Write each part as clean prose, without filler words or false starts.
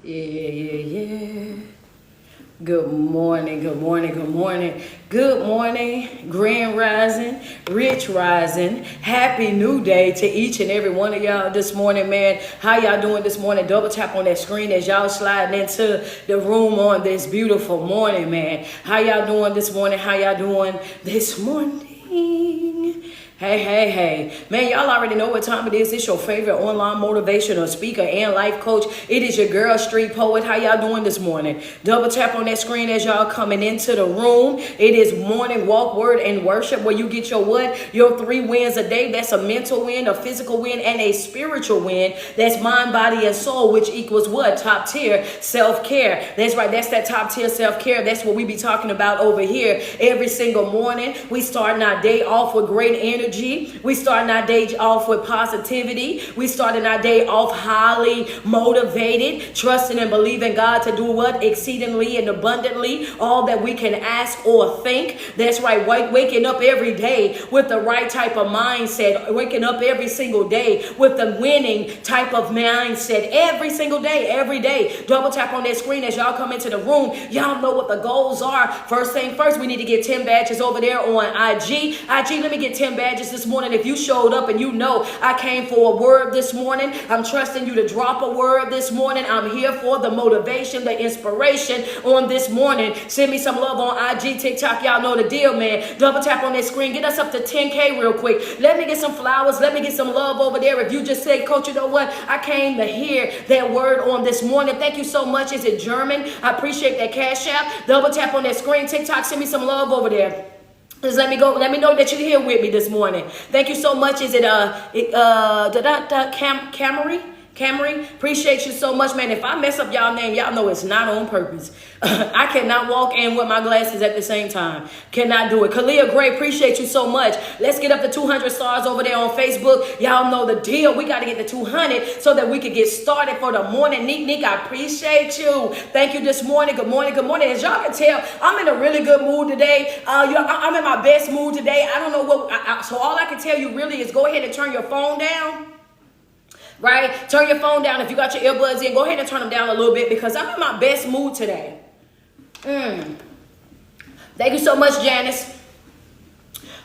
Yeah. Good morning, good morning, good morning. Good morning, Grand Rising, Rich Rising. Happy new day to each and every one of y'all this morning, man. How y'all doing this morning? Double tap on that screen as y'all sliding into the room on this beautiful morning, man. How y'all doing this morning? How y'all doing this morning? Hey. Man, y'all already know what time it is. It's your favorite online motivational speaker and life coach. It is your girl, Street Poet. How y'all doing this morning? Double tap on that screen as y'all coming into the room. It is morning walk, word, and worship where you get your what? Your 3 wins a day. That's a mental win, a physical win, and a spiritual win. That's mind, body, and soul, which equals what? Top tier self-care. That's right. That's that top tier self-care. That's what we be talking about over here every single morning. We starting our day off with great energy. We starting our day off with positivity. We starting our day off highly motivated, trusting and believing God to do what? Exceedingly and abundantly, all that we can ask or think. That's right. Waking up every day with the right type of mindset. Waking up every single day with the winning type of mindset. Every single day, every day. Double tap on that screen as y'all come into the room. Y'all know what the goals are. First thing first, we need to get 10 badges over there on IG. Let me get 10 badges this morning. If you showed up and you know I came for a word this morning, I'm trusting you to drop a word this morning. I'm here for the motivation, the inspiration on this morning. Send me some love on IG, TikTok. Y'all know the deal, man. Double tap on that screen. Get us up to 10K real quick. Let me get some flowers. Let me get some love over there. If you just say, Coach, you know what? I came to hear that word on this morning. Thank you so much. Is it German? I appreciate that cash app. Double tap on that screen. TikTok, send me some love over there. Just let me know that you're here with me this morning. Thank you so much. Is it Camry? Appreciate you so much, man. If I mess up y'all name, y'all know it's not on purpose. I cannot walk in with my glasses at the same time. Cannot do it. Kalia Gray, appreciate you so much. Let's get up to 200 stars over there on Facebook. Y'all know the deal. We got to get to 200 so that we can get started for the morning. Nick, I appreciate you. Thank you this morning. Good morning. As y'all can tell, I'm in a really good mood today. I'm in my best mood today. I don't know what. So all I can tell you really is go ahead and turn your phone down. Right? Turn your phone down. If you got your earbuds in, go ahead and turn them down a little bit because I'm in my best mood today. Thank you so much, Janice.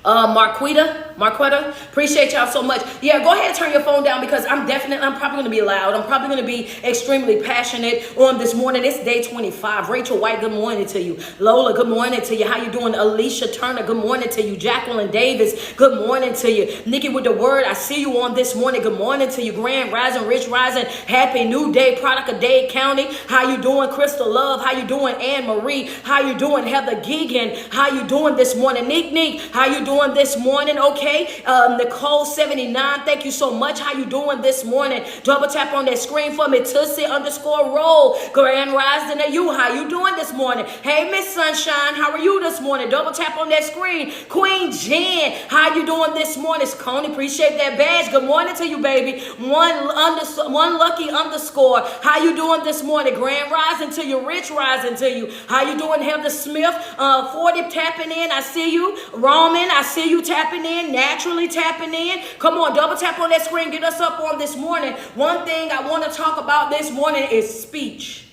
Marquetta, appreciate y'all so much. Yeah, go ahead and turn your phone down because I'm probably going to be loud. I'm probably going to be extremely passionate on this morning. It's day 25. Rachel White, good morning to you. Lola, good morning to you. How you doing? Alicia Turner, good morning to you. Jacqueline Davis, good morning to you. Nikki with the word, I see you on this morning. Good morning to you. Grand Rising, Rich Rising, happy new day. Product of Dade County, how you doing? Crystal Love, how you doing? Anne Marie, how you doing? Heather Geegan, how you doing this morning? Nick, how you doing this morning? Okay. Nicole 79, thank you so much. How you doing this morning? Double tap on that screen for me. Tussie_roll. Grand Rising to you. How you doing this morning? Hey, Miss Sunshine, how are you this morning? Double tap on that screen. Queen Jen, how you doing this morning? Coney, appreciate that badge. Good morning to you, baby. One lucky underscore. How you doing this morning? Grand Rising to you. Rich Rising to you. How you doing? Heather Smith, 40 tapping in. I see you. Roman, I see you tapping in. Naturally tapping in. Come on, double tap on that screen. Get us up on this morning. One thing I want to talk about this morning is speech.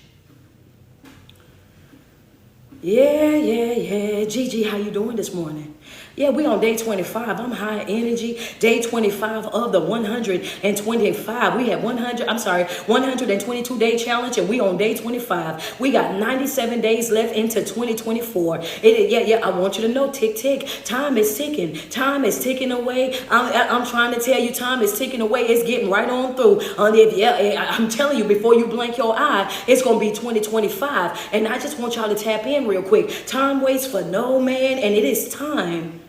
Yeah. Gigi, how you doing this morning? Yeah, we on day 25. I'm high energy. Day 25 of the 125. We had 122 day challenge, and we on day 25. We got 97 days left into 2024. I want you to know, tick. Time is ticking. Time is ticking away. I'm trying to tell you, time is ticking away. It's getting right on through. I'm telling you, before you blink your eye, it's gonna be 2025. And I just want y'all to tap in real quick. Time waits for no man, and it is time.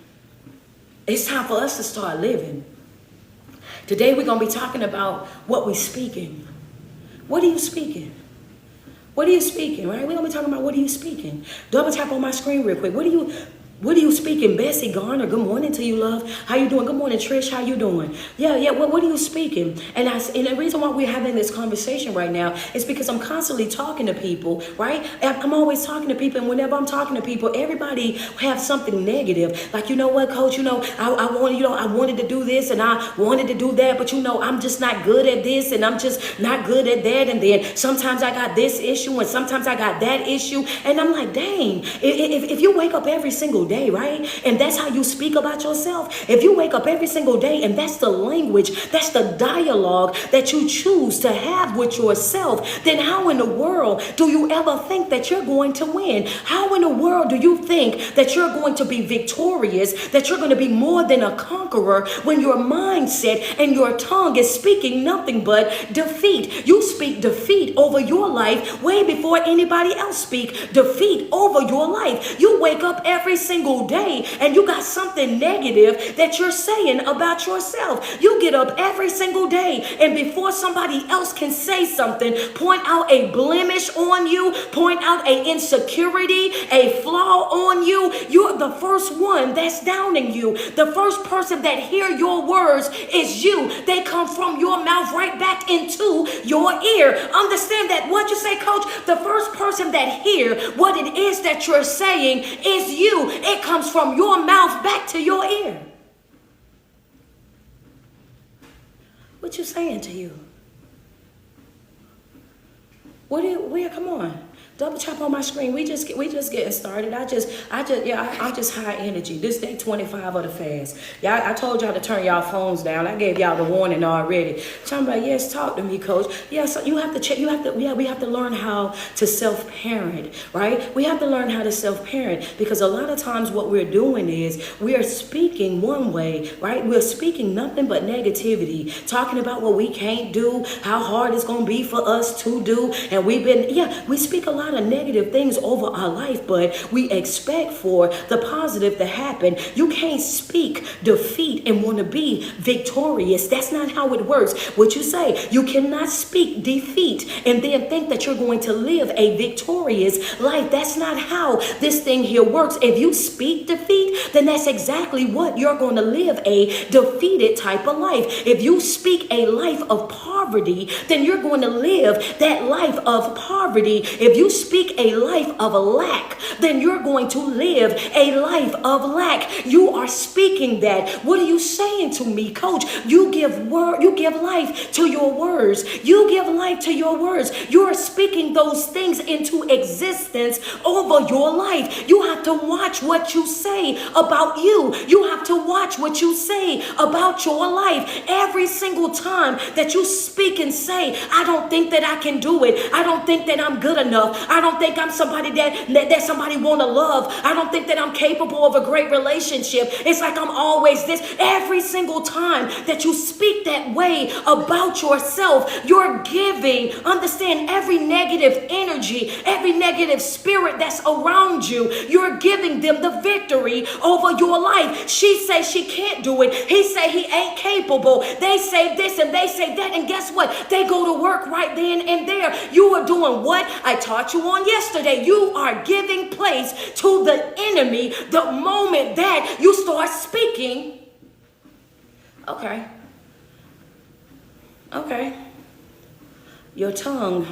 It's time for us to start living. Today we're going to be talking about what we're speaking. What are you speaking? What are you speaking, right? We're going to be talking about what are you speaking. Double tap on my screen real quick. What are you What are you speaking? Bessie Garner, good morning to you, love. How you doing? Good morning, Trish. How you doing? Yeah. What are you speaking? And the reason why we're having this conversation right now is because I'm constantly talking to people, right? I'm always talking to people, and whenever I'm talking to people, everybody have something negative. Like, you know what, coach? I wanted to do this and I wanted to do that, but I'm just not good at this and I'm just not good at that. And then sometimes I got this issue and sometimes I got that issue. And I'm like, dang, if you wake up every single day, right? And that's how you speak about yourself. If you wake up every single day and that's the language, that's the dialogue that you choose to have with yourself, then how in the world do you ever think that you're going to win? How in the world do you think that you're going to be victorious, that you're going to be more than a conqueror when your mindset and your tongue is speaking nothing but defeat? You speak defeat over your life way before anybody else speak defeat over your life. You wake up every single day and you got something negative that you're saying about yourself. You get up every single day and before somebody else can say something, point out a blemish on you, point out a insecurity, a flaw on you, you're the first one that's downing you. The first person that hear your words is you. They come from your mouth right back into your ear. Understand that what you say, coach, the first person that hear what it is that you're saying is you. It comes from your mouth back to your ear. What you saying to you? Come on. Double tap on my screen. We just getting started. I'm just high energy. This day 25 of the fast. Yeah, I told y'all to turn y'all phones down. I gave y'all the warning already. Talking about, yes, talk to me, coach. Yeah, so you have to check. We have to learn how to self-parent, right? We have to learn how to self-parent because a lot of times what we're doing is we are speaking one way, right? We're speaking nothing but negativity, talking about what we can't do, how hard it's gonna be for us to do, and we speak a lot of negative things over our life, but we expect for the positive to happen. You can't speak defeat and want to be victorious. That's not how it works. What you say, you cannot speak defeat and then think that you're going to live a victorious life. That's not how this thing here works. If you speak defeat, then that's exactly what you're going to live, a defeated type of life. If you speak a life of poverty, then you're going to live that life of poverty. If you speak a life of lack, then you're going to live a life of lack. You are speaking that. What are you saying to me, coach? You give life to your words. You give life to your words. You're speaking those things into existence over your life. You have to watch what you say about you. You have to watch what you say about your life. Every single time that you speak and say, I don't think that I can do it. I don't think that I'm good enough. I don't think I'm somebody that somebody want to love. I don't think that I'm capable of a great relationship. It's like I'm always this. Every single time that you speak that way about yourself, you're giving, understand, every negative energy, every negative spirit that's around you, you're giving them the victory over your life. She say she can't do it. He say he ain't capable. They say this and they say that. And guess what? They go to work right then and there. You are doing what I taught you on yesterday. You are giving place to the enemy the moment that you start speaking. Okay. Your tongue.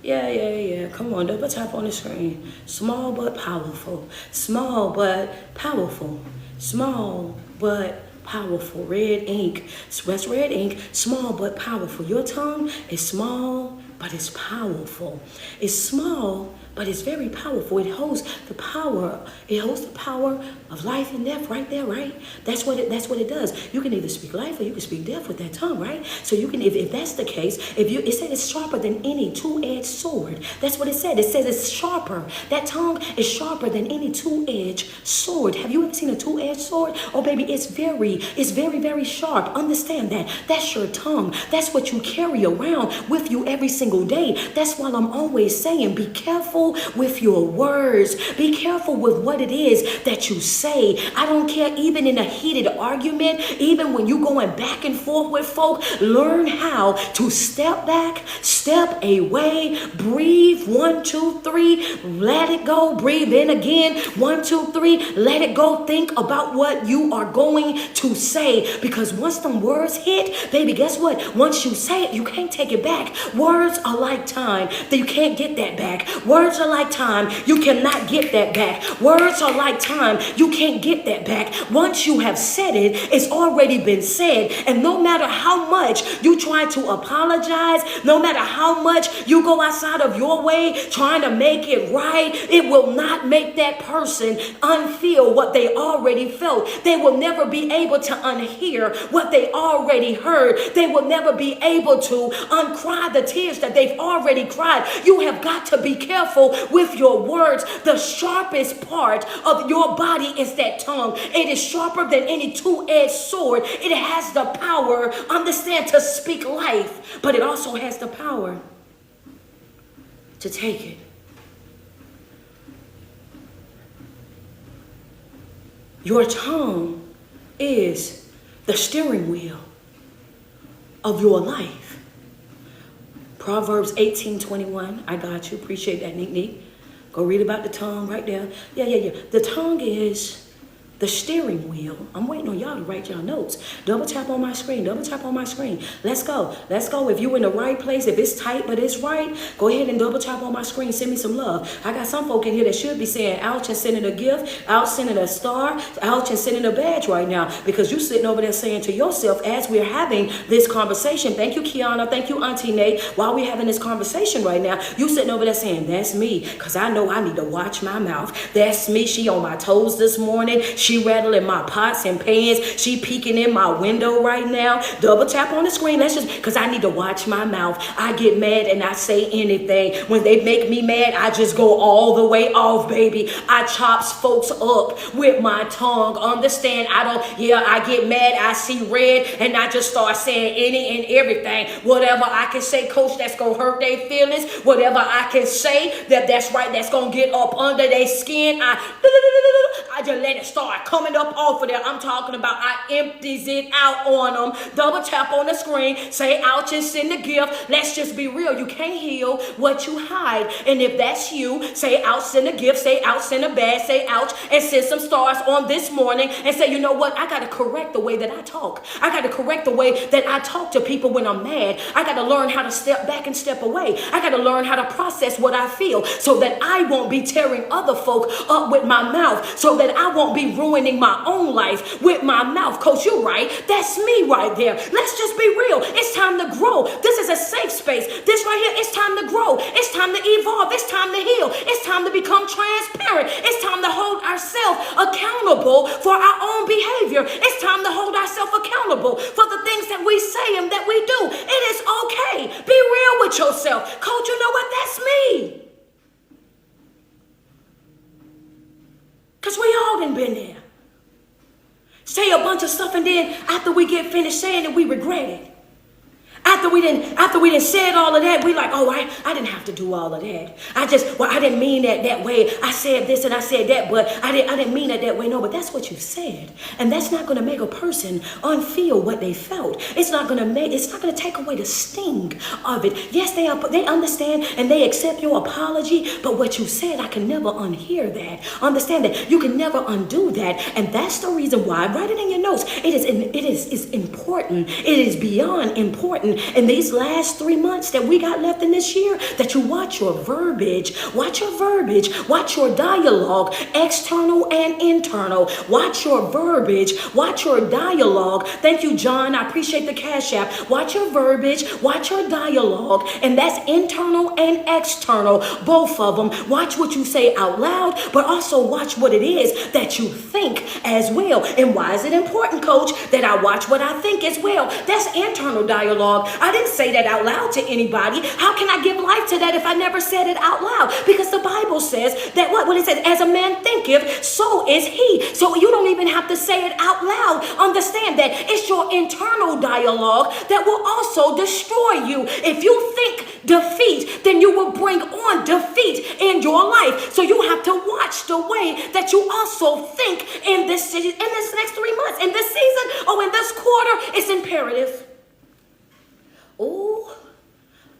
Yeah. Come on, double tap on the screen. Small but powerful. Small but powerful. Small but powerful. Red ink. That's red ink. Small but powerful. Your tongue is small, but it's powerful. It's small, but it's very powerful. It holds the power. It holds the power of life and death right there, right? That's what it does. You can either speak life or you can speak death with that tongue, right? So you can, if that's the case, it said it's sharper than any two-edged sword. That's what it said. It says it's sharper. That tongue is sharper than any two-edged sword. Have you ever seen a two-edged sword? Oh, baby, it's very, very sharp. Understand that. That's your tongue. That's what you carry around with you every single single day. That's why I'm always saying, be careful with your words. Be careful with what it is that you say. I don't care, even in a heated argument, even when you're going back and forth with folk, learn how to step back, step away, breathe, 1, 2, 3, let it go, breathe in again, 1, 2, 3, let it go. Think about what you are going to say, because once them words hit, baby, guess what? Once you say it, you can't take it back. Words are like time, that you can't get that back. Words are like time, you cannot get that back. Words are like time, you can't get that back. Once you have said it, it's already been said. And no matter how much you try to apologize, no matter how much you go outside of your way trying to make it right, it will not make that person unfeel what they already felt. They will never be able to unhear what they already heard. They will never be able to uncry the tears that they've already cried. You have got to be careful with your words. The sharpest part of your body is that tongue. It is sharper than any two-edged sword. It has the power, understand, to speak life, but it also has the power to take it. Your tongue is the steering wheel of your life. Proverbs 18:21. I got you. Appreciate that, Nick. Go read about the tongue right there. Yeah. The tongue is the steering wheel. I'm waiting on y'all to write y'all notes. Double tap on my screen. Double tap on my screen. Let's go. Let's go. If you're in the right place, if it's tight but it's right, go ahead and double tap on my screen. Send me some love. I got some folk in here that should be saying ouch and sending a gift, ouch, sending a star, ouch, and sending a badge right now, because you're sitting over there saying to yourself, as we're having this conversation, thank you, Kiana, thank you, Auntie Nate, while we're having this conversation right now, you sitting over there saying, that's me, because I know I need to watch my mouth. That's me. She on my toes this morning. She rattling my pots and pans. She peeking in my window right now. Double tap on the screen. Let's just, because I need to watch my mouth. I get mad and I say anything. When they make me mad, I just go all the way off, baby. I chops folks up with my tongue. Understand? I get mad. I see red and I just start saying any and everything. Whatever I can say, coach, that's going to hurt their feelings. Whatever I can say that's right, that's going to get up under their skin. I just let it start coming up off of there. I'm talking about I empties it out on them. Double tap on the screen. Say ouch and send the gift. Let's just be real. You can't heal what you hide. And if that's you, say ouch, send a gift. Say ouch, send a bad. Say ouch and send some stars on this morning. And say, you know what? I got to correct the way that I talk. I got to correct the way that I talk to people when I'm mad. I got to learn how to step back and step away. I got to learn how to process what I feel so that I won't be tearing other folk up with my mouth, so that I won't be ruining my own life with my mouth. Coach, you're right. That's me right there. Let's just be real. It's time to grow. This is a safe space. This right here, it's time to grow. It's time to evolve. It's time to heal. It's time to become transparent. It's time to hold ourselves accountable for our own behavior. It's time to hold ourselves accountable for the things that we say and that we do. It is okay. Be real with yourself. Coach, you know what? That's me. Because we all done been there. Say a bunch of stuff and then after we get finished saying it, we regret it. After we didn't said all of that, we like, oh, I didn't have to do all of that. I didn't mean that way. I said this and I said that, but I didn't mean it that way. No, but that's what you said. And that's not going to make a person unfeel what they felt. It's not going to take away the sting of it. Yes, they understand and they accept your apology, but what you said, I can never unhear that. Understand that you can never undo that. And that's the reason why, write it in your notes. It is important. It is beyond important in these last 3 months that we got left in this year, that you watch your verbiage, watch your dialogue, external and internal. Watch your verbiage, watch your dialogue. Thank you, John. I appreciate the Cash App. Watch your verbiage, watch your dialogue, and that's internal and external, both of them. Watch what you say out loud, but also watch what it is that you think as well. And why is it important, Coach, that I watch what I think as well? That's internal dialogue. dialogue. I didn't say that out loud to anybody. How can I give life to that if I never said it out loud? Because the Bible says that what it says, as a man thinketh, so is he. So you don't even have to say it out loud. Understand that it's your internal dialogue that will also destroy you. If you think defeat, then you will bring on defeat in your life. So you have to watch the way that you also think in this next 3 months, in this season, or in this quarter. It's imperative. Oh,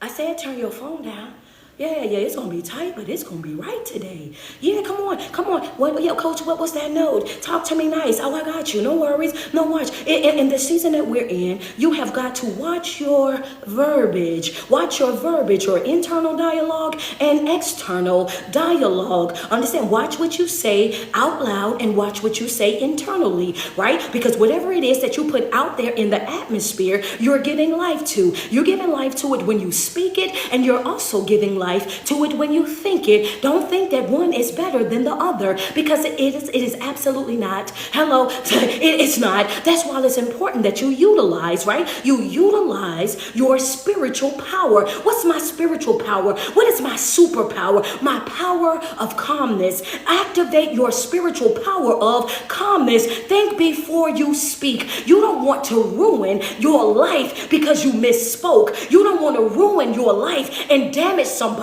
I said turn your phone down. Yeah, it's going to be tight, but it's going to be right today. Yeah, come on. Coach, what was that note? Talk to me nice. Oh, I got you. No worries. No, watch. In the season that we're in, you have got to watch your verbiage. Watch your verbiage, your internal dialogue and external dialogue. Understand? Watch what you say out loud and watch what you say internally, right? Because whatever it is that you put out there in the atmosphere, you're giving life to. You're giving life to it when you speak it, and you're also giving life to it when you think it. Don't think that one is better than the other, because it is absolutely not. Hello, it's not. That's why it's important that you utilize, right? You utilize your spiritual power. What's my spiritual power? What is my superpower? My power of calmness. Activate your spiritual power of calmness. Think before you speak. You don't want to ruin your life because you misspoke. You don't want to ruin your life and damage somebody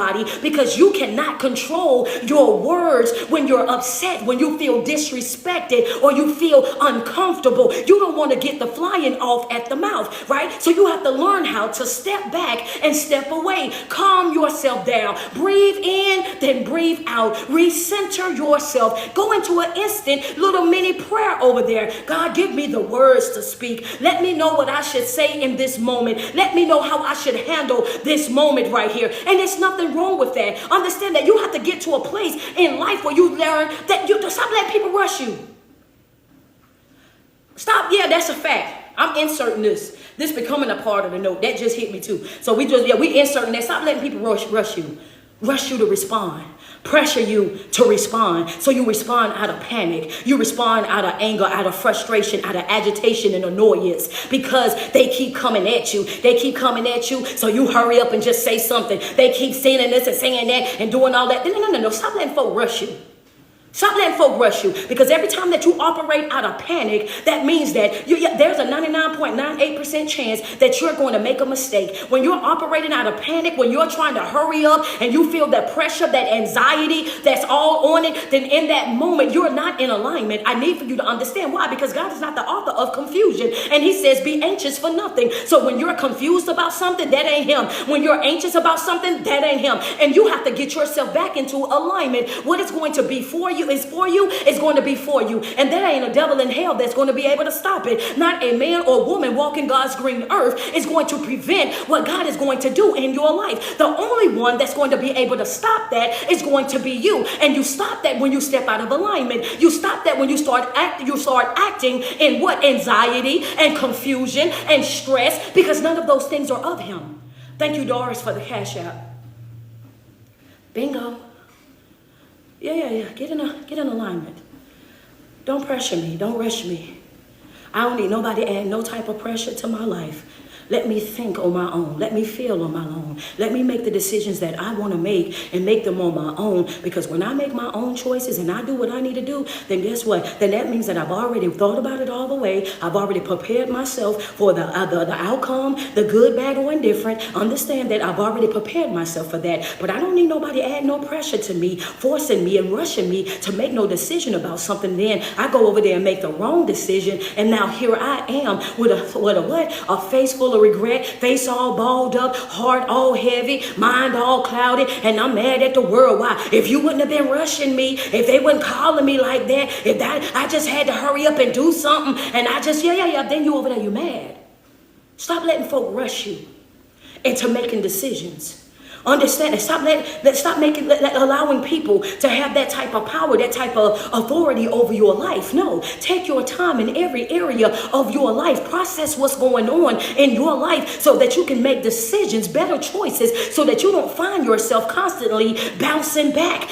because you cannot control your words when you're upset, when you feel disrespected or you feel uncomfortable. You don't want to get the flying off at the mouth, right? So you have to learn how to step back and step away. Calm yourself down. Breathe in, then breathe out. Recenter yourself. Go into an instant little mini prayer over there. God, give me the words to speak. Let me know what I should say in this moment. Let me know how I should handle this moment right here. And there's nothing wrong with that. Understand that you have to get to a place in life where you learn that you stop letting people rush you. Stop. Yeah, that's a fact. I'm inserting this. This becoming a part of the note. That just hit me too. So we inserting that. Stop letting people rush you. Rush you to respond. Pressure you to respond. So you respond out of panic. You respond out of anger, out of frustration, out of agitation and annoyance because they keep coming at you. So you hurry up and just say something. They keep saying this and saying that and doing all that. No. Stop letting folk rush you. Stop letting folk rush you, because every time that you operate out of panic, that means that there's a 99.98% chance that you're going to make a mistake. When you're operating out of panic, when you're trying to hurry up and you feel that pressure, that anxiety that's all on it, then in that moment, you're not in alignment. I need for you to understand why, because God is not the author of confusion. And he says, be anxious for nothing. So when you're confused about something, that ain't him. When you're anxious about something, that ain't him. And you have to get yourself back into alignment. What is going to be for you is for you, is going to be for you. And there ain't a devil in hell that's going to be able to stop it. Not a man or woman walking God's green earth is going to prevent what God is going to do in your life. The only one that's going to be able to stop that is going to be you. And you stop that when you step out of alignment. You stop that when you start acting in what? Anxiety and confusion and stress, because none of those things are of him. Thank you, Doris, for the cash app. Bingo. Yeah. Get in alignment. Don't pressure me. Don't rush me. I don't need nobody add no type of pressure to my life. Let me think on my own. Let me feel on my own. Let me make the decisions that I want to make and make them on my own. Because when I make my own choices and I do what I need to do, then guess what? Then that means that I've already thought about it all the way. I've already prepared myself for the outcome, the good, bad, or indifferent. Understand that I've already prepared myself for that. But I don't need nobody add no pressure to me, forcing me and rushing me to make no decision about something. Then I go over there and make the wrong decision. And now here I am with a face full of regret, face all balled up, heart all heavy, mind all clouded, and I'm mad at the world. Why? If you wouldn't have been rushing me, if they wasn't calling me like that, I just had to hurry up and do something, and I just, then you over there, you mad. Stop letting folk rush you into making decisions. Understand and allowing people to have that type of power, that type of authority over your life. No, take your time in every area of your life. Process what's going on in your life so that you can make decisions, better choices, so that you don't find yourself constantly bouncing back,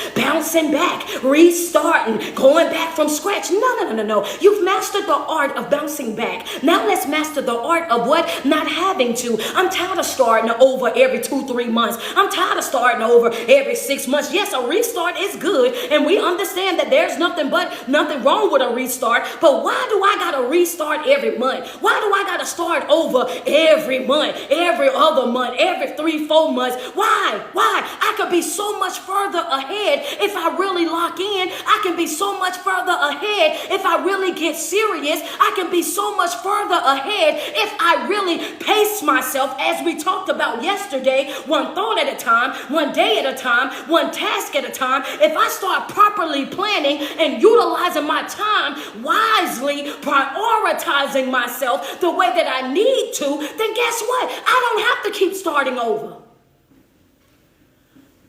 restarting, going back from scratch. No. You've mastered the art of bouncing back. Now let's master the art of what? Not having to. I'm tired of starting over every 2-3 months. I'm tired of starting over every 6 months. Yes, a restart is good, and we understand that there's nothing wrong with a restart. But why do I gotta restart every month? Why do I gotta start over every month, every other month, every 3-4 months? Why? I could be so much further ahead if I really lock in. I can be so much further ahead if I really get serious. I can be so much further ahead if I really pace myself, as we talked about yesterday, one thought at a time, one day at a time, one task at a time. If I start properly planning and utilizing my time wisely, prioritizing myself the way that I need to, then guess what? I don't have to keep starting over.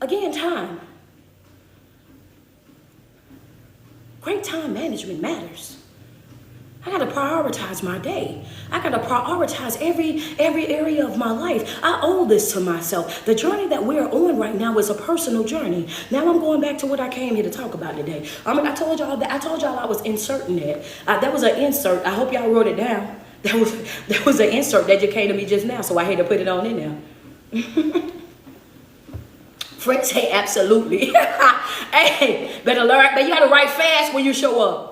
Again, time. Great time management matters. I got to prioritize my day. I got to prioritize every area of my life. I owe this to myself. The journey that we're on right now is a personal journey. Now I'm going back to what I came here to talk about today. I told y'all I was inserting that. That was an insert. I hope y'all wrote it down. That was an insert that just came to me just now, so I had to put it on in there. Friends say absolutely. Hey, better learn. But you got to write fast when you show up.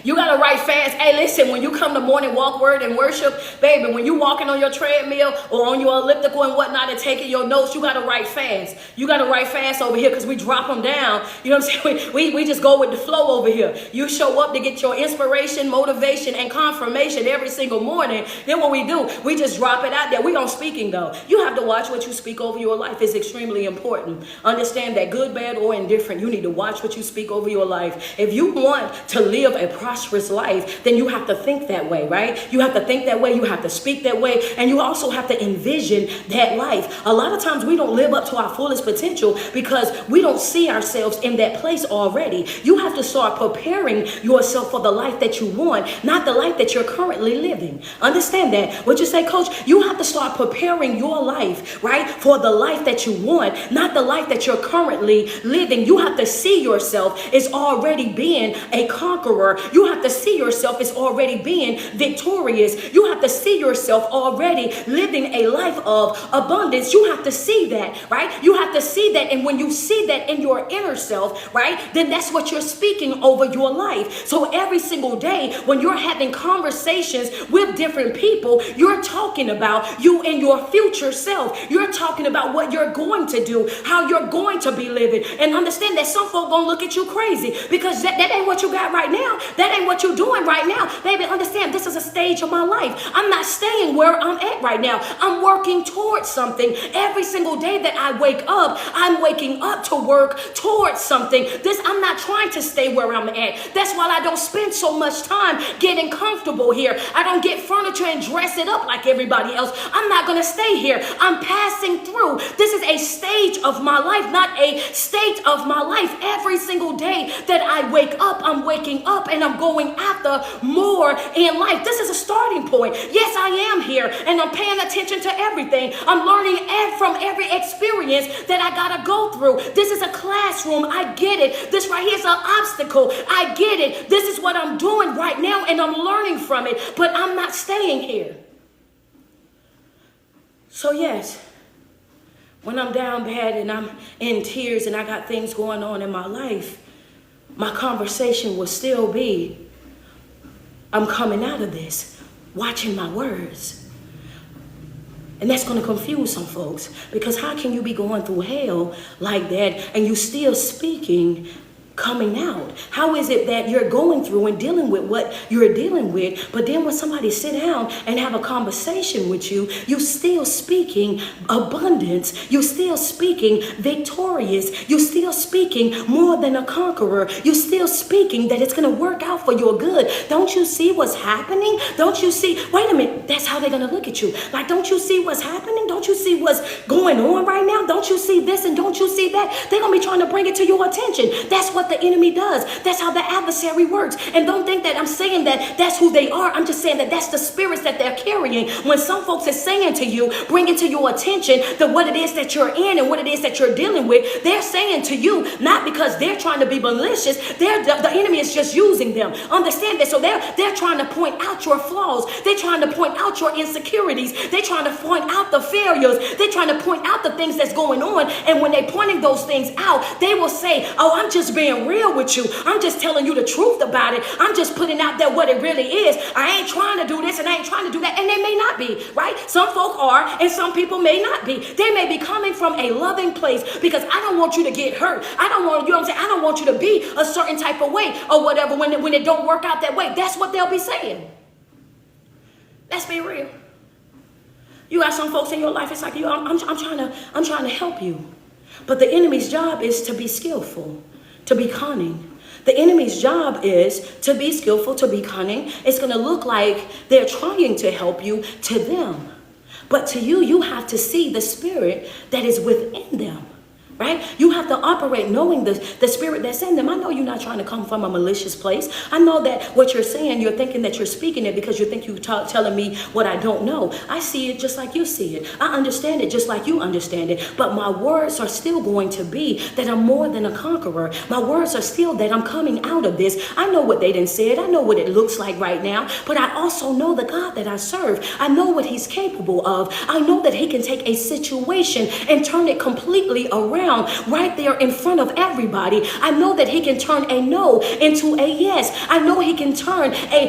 You got to write fast. Hey, listen, when you come to morning walk, word, and worship, baby, when you walking on your treadmill or on your elliptical and whatnot and taking your notes, you got to write fast. You got to write fast over here because we drop them down. You know what I'm saying? We just go with the flow over here. You show up to get your inspiration, motivation, and confirmation every single morning. Then what we do, we just drop it out there. We on speaking, though. You have to watch what you speak over your life. It's extremely important. Understand that good, bad, or indifferent, you need to watch what you speak over your life. If you want to live a prosperous life, then you have to think that way, right? You have to think that way, you have to speak that way, and you also have to envision that life. A lot of times we don't live up to our fullest potential because we don't see ourselves in that place already. You have to start preparing yourself for the life that you want, not the life that you're currently living. Understand that. What you say, Coach? You have to start preparing your life, right, for the life that you want, not the life that you're currently living. You have to see yourself as already being a conqueror. You have to see yourself as already being victorious. You have to see yourself already living a life of abundance. You have to see that, right? You have to see that. And when you see that in your inner self, right, then that's what you're speaking over your life. So every single day when you're having conversations with different people, you're talking about you and your future self. You're talking about what you're going to do, how you're going to be living. And understand that some folk gonna look at you crazy because that ain't what you got right now. That ain't what you're doing right now. Baby, understand this is a stage of my life. I'm not staying where I'm at right now. I'm working towards something. Every single day that I wake up, I'm waking up to work towards something. I'm not trying to stay where I'm at. That's why I don't spend so much time getting comfortable here. I don't get furniture and dress it up like everybody else. I'm not going to stay here. I'm passing through. This is a stage of my life, not a state of my life. Every single day that I wake up, I'm waking up and I'm going after more in life. This is a starting point. Yes, I am here and I'm paying attention to everything. I'm learning from every experience that I gotta go through. This is a classroom. I get it. This right here is an obstacle. I get it. This is what I'm doing right now and I'm learning from it, but I'm not staying here. So yes, when I'm down bad and I'm in tears and I got things going on in my life, my conversation will still be, I'm coming out of this, watching my words. And that's going to confuse some folks because how can you be going through hell like that and you still speaking coming out? How is it that you're going through and dealing with what you're dealing with, but then when somebody sit down and have a conversation with you, you still speaking abundance, you still speaking victorious, you still speaking more than a conqueror, you still speaking that it's going to work out for your good. Don't you see what's happening? Don't you see? Wait a minute, that's how they're going to look at you. Like, don't you see what's happening? Don't you see what's going on right now? Don't you see this and don't you see that? They're going to be trying to bring it to your attention. That's what the enemy does. That's how the adversary works. And don't think that I'm saying that that's who they are. I'm just saying that that's the spirits that they're carrying. When some folks is saying to you, bringing to your attention that what it is that you're in and what it is that you're dealing with, they're saying to you, not because they're trying to be malicious, the enemy is just using them. Understand that? So they're trying to point out your flaws. They're trying to point out your insecurities. They're trying to point out the failures. They're trying to point out the things that's going on. And when they're pointing those things out, they will say, oh, I'm just being real with you. I'm just telling you the truth about it. I'm just putting out there what it really is. I ain't trying to do this and I ain't trying to do that. And they may not be, right? Some folk are and some people may not be. They may be coming from a loving place because I don't want you to get hurt. I don't want, you know what I'm saying? I don't want you to be a certain type of way or whatever when it don't work out that way. That's what they'll be saying. Let's be real. You got some folks in your life, it's like, I'm trying to help you. But the enemy's job is to be skillful, to be cunning. The enemy's job is to be skillful, to be cunning. It's going to look like they're trying to help you to them. But to you, you have to see the spirit that is within them. Right? You have to operate knowing the spirit that's in them. I know you're not trying to come from a malicious place. I know that what you're saying, you're thinking that you're speaking it because you think you're telling me what I don't know. I see it just like you see it. I understand it just like you understand it. But my words are still going to be that I'm more than a conqueror. My words are still that I'm coming out of this. I know what they done said. I know what it looks like right now. But I also know the God that I serve. I know what he's capable of. I know that he can take a situation and turn it completely around. Right there in front of everybody. I know that he can turn a no into a yes. I know he can turn they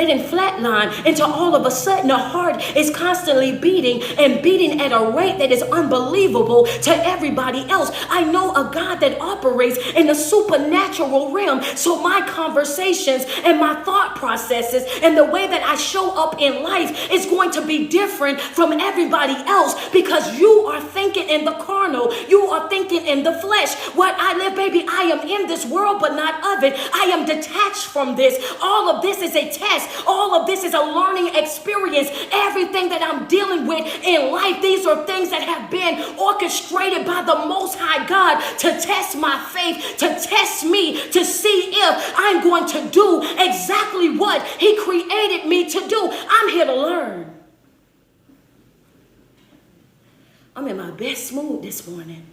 didn't flatline into all of a sudden a heart is constantly beating and beating at a rate that is unbelievable to everybody else. I know a God that operates in the supernatural realm. So my conversations and my thought processes and the way that I show up in life is going to be different from everybody else because you are thinking in the carnal. You are thinking in the flesh. What I live, baby, I am in this world, but not of it. I am detached from this. All of this is a test. All of this is a learning experience. Everything that I'm dealing with in life, these are things that have been orchestrated by the Most High God to test my faith, to test me, to see if I'm going to do exactly what he created me to do. I'm here to learn. I'm in my best mood this morning.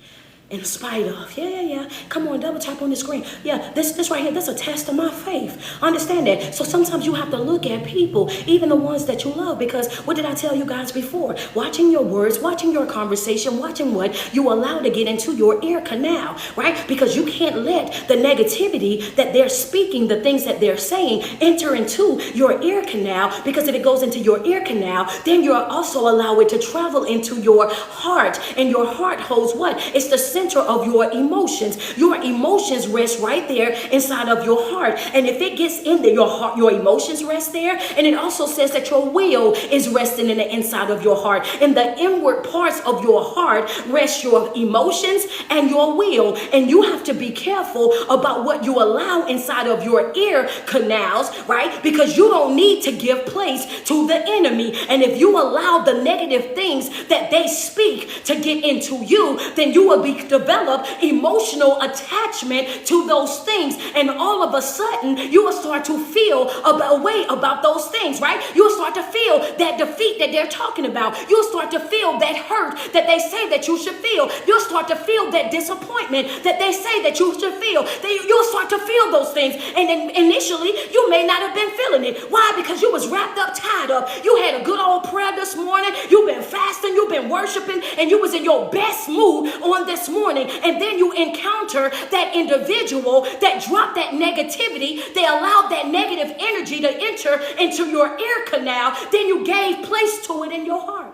In spite of, yeah. Come on, double tap on the screen. Yeah, this right here, that's a test of my faith. Understand that? So sometimes you have to look at people, even the ones that you love, because what did I tell you guys before? Watching your words, watching your conversation, watching what you allow to get into your ear canal, right? Because you can't let the negativity that they're speaking, the things that they're saying, enter into your ear canal, because if it goes into your ear canal, then you'll also allow it to travel into your heart, and your heart holds what? It's the center of your emotions. Your emotions rest right there inside of your heart. And if it gets in there, your heart, your emotions rest there. And it also says that your will is resting in the inside of your heart. In the inward parts of your heart rest your emotions and your will. And you have to be careful about what you allow inside of your ear canals, right? Because you don't need to give place to the enemy. And if you allow the negative things that they speak to get into you, then you will develop emotional attachment to those things, and all of a sudden you will start to feel a way about those things, right? You'll start to feel that defeat that they're talking about. You'll start to feel that hurt that they say that you should feel. You'll start to feel that disappointment that they say that you should feel. You'll start to feel those things, and then initially you may not have been feeling it. Why? Because you was wrapped up, tied up. You had a good old prayer this morning. You've been fasting, you've been worshiping, and you was in your best mood on this morning, and then you encounter that individual that dropped that negativity. They allowed that negative energy to enter into your ear canal. Then you gave place to it in your heart,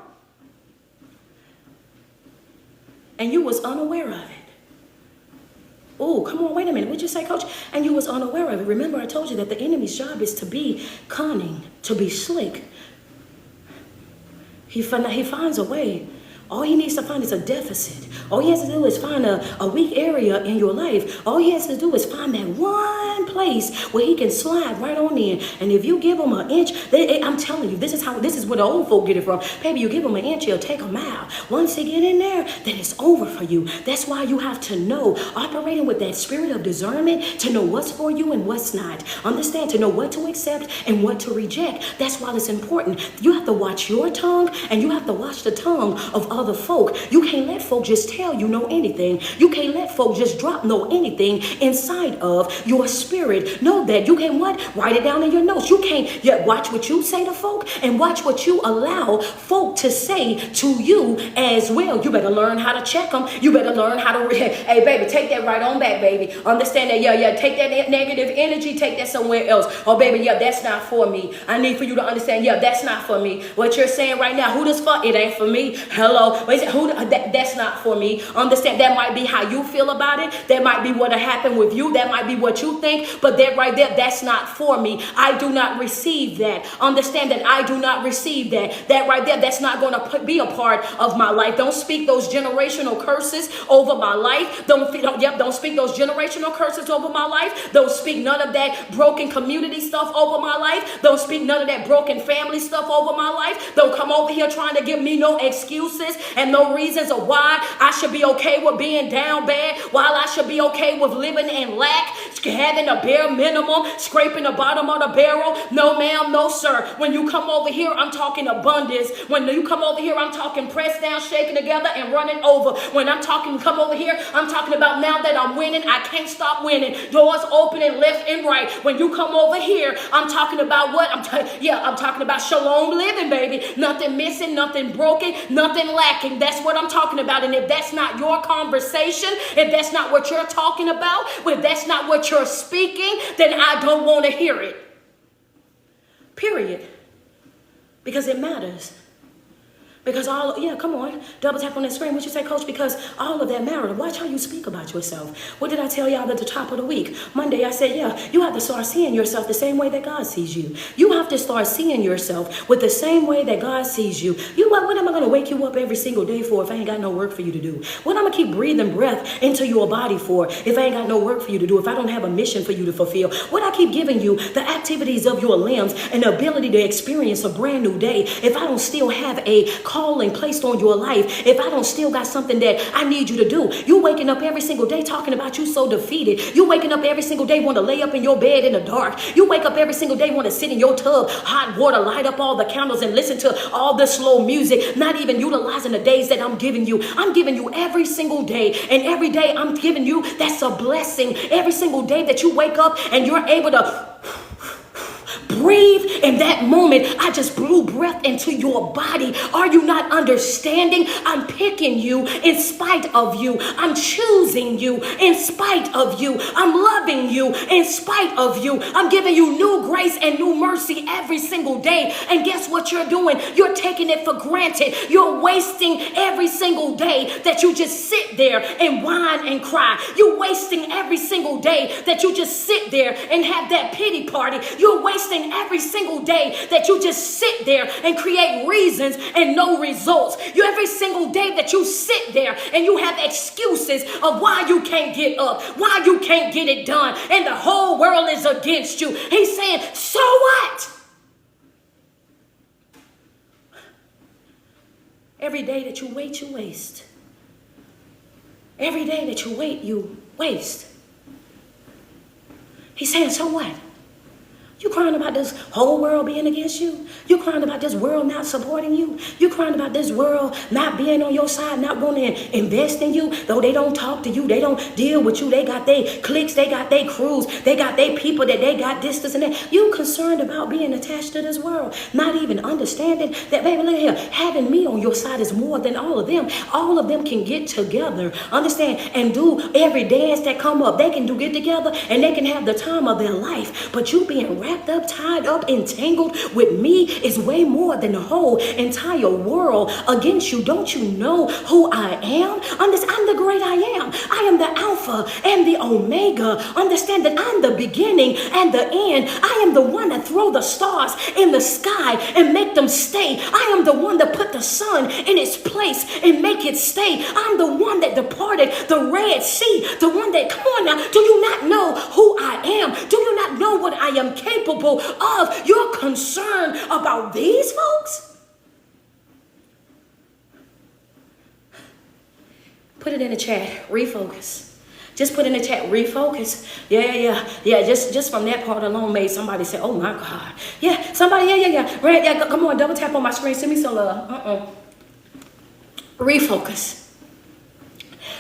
and you was unaware of it. Oh, come on, wait a minute. What'd you say, coach? And you was unaware of it. Remember, I told you that the enemy's job is to be cunning, to be slick. He finds a way. All he needs to find is a deficit. All he has to do is find a weak area in your life. All he has to do is find that one place where he can slide right on in. And if you give him an inch, I'm telling you, this is where the old folk get it from. Baby, you give him an inch, he'll take a mile. Once they get in there, then it's over for you. That's why you have to know, operating with that spirit of discernment, to know what's for you and what's not. Understand, to know what to accept and what to reject. That's why it's important. You have to watch your tongue, and you have to watch the tongue of other folk. You can't let folk just tell you know anything. You can't let folk just drop know anything inside of your spirit. Know that. You can what? Write it down in your notes. You can't yet watch what you say to folk and watch what you allow folk to say to you as well. You better learn how to check them. You better learn how to hey baby, take that right on back, baby. Understand that, yeah, take that negative energy, take that somewhere else. Oh baby, yeah, that's not for me. I need for you to understand, yeah, that's not for me. What you're saying right now, who this for? It ain't for me. Hello. That's not for me. Understand, that might be how you feel about it. That might be what'll happen with you. That might be what you think. But that right there, that's not for me. I do not receive that. Understand that I do not receive that. That right there, that's not going to be a part of my life. Don't speak those generational curses over my life. Don't speak those generational curses over my life. Don't speak none of that broken community stuff over my life. Don't speak none of that broken family stuff over my life. Don't come over here trying to give me no excuses and no reasons of why I should be okay with being down bad, while I should be okay with living in lack, having a bare minimum, scraping the bottom of the barrel. No ma'am, no sir. When you come over here, I'm talking abundance. When you come over here, I'm talking pressed down, shaking together, and running over. When come over here, I'm talking about now that I'm winning, I can't stop winning. Doors opening left and right. When you come over here, I'm talking about what? I'm talking about shalom living, baby. Nothing missing, nothing broken, nothing lacking. That's what I'm talking about. And if that's not your conversation, if that's not what you're talking about, if that's not what you're speaking, then I don't want to hear it. Period. Because it matters. Because come on, double tap on that screen. What you say, coach? Because all of that matters. Watch how you speak about yourself. What did I tell y'all at the top of the week? Monday, I said, you have to start seeing yourself the same way that God sees you. You have to start seeing yourself with the same way that God sees you. What am I going to wake you up every single day for if I ain't got no work for you to do? What am I going to keep breathing breath into your body for if I ain't got no work for you to do, if I don't have a mission for you to fulfill? What I keep giving you, the activities of your limbs and the ability to experience a brand new day, if I don't still have a calling placed on your life, if I don't still got something that I need you to do? You waking up every single day talking about you so defeated. You waking up every single day want to lay up in your bed in the dark. You wake up every single day want to sit in your tub, hot water, light up all the candles and listen to all the slow music, not even utilizing the days that I'm giving you. I'm giving you every single day, and every day I'm giving you, that's a blessing. Every single day that you wake up and you're able to breathe in that moment, I just blew breath into your body. Are you not understanding? I'm picking you in spite of you. I'm choosing you in spite of you. I'm loving you in spite of you. I'm giving you new grace and new mercy every single day. And guess what you're doing? You're taking it for granted. You're wasting every single day that you just sit there and whine and cry. You're wasting every single day that you just sit there and have that pity party. You're wasting every single day that you just sit there and create reasons and no results. Every single day that you sit there and you have excuses of why you can't get up, why you can't get it done, and the whole world is against you. He's saying, so what? Every day that you wait, you waste. Every day that you wait, you waste. He's saying, so what? You crying about this whole world being against you? You crying about this world not supporting you? You crying about this world not being on your side, not wanting to invest in you? Though they don't talk to you, they don't deal with you. They got their cliques, they got their crews, they got their people that they got this, and that. You concerned about being attached to this world, not even understanding that, baby, look here, having me on your side is more than all of them. All of them can get together, understand, and do every dance that come up. They can get together and they can have the time of their life. But you being wrapped up, tied up, entangled with me is way more than the whole entire world against you. Don't you know who I am? I'm the great I am. I am the Alpha and the Omega. Understand that I'm the beginning and the end. I am the one that throw the stars in the sky and make them stay. I am the one that put the sun in its place and make it stay. I'm the one that departed the Red Sea. The one that, come on now, do you not know who I am? Do you not know what I am capable of? You're concerned about these folks? Put it in the chat. Refocus. Just put in the chat, refocus. Yeah. Just from that part alone made somebody say, oh my God. Yeah, somebody, yeah. Right, yeah, come on, double tap on my screen. Send me some love. Refocus.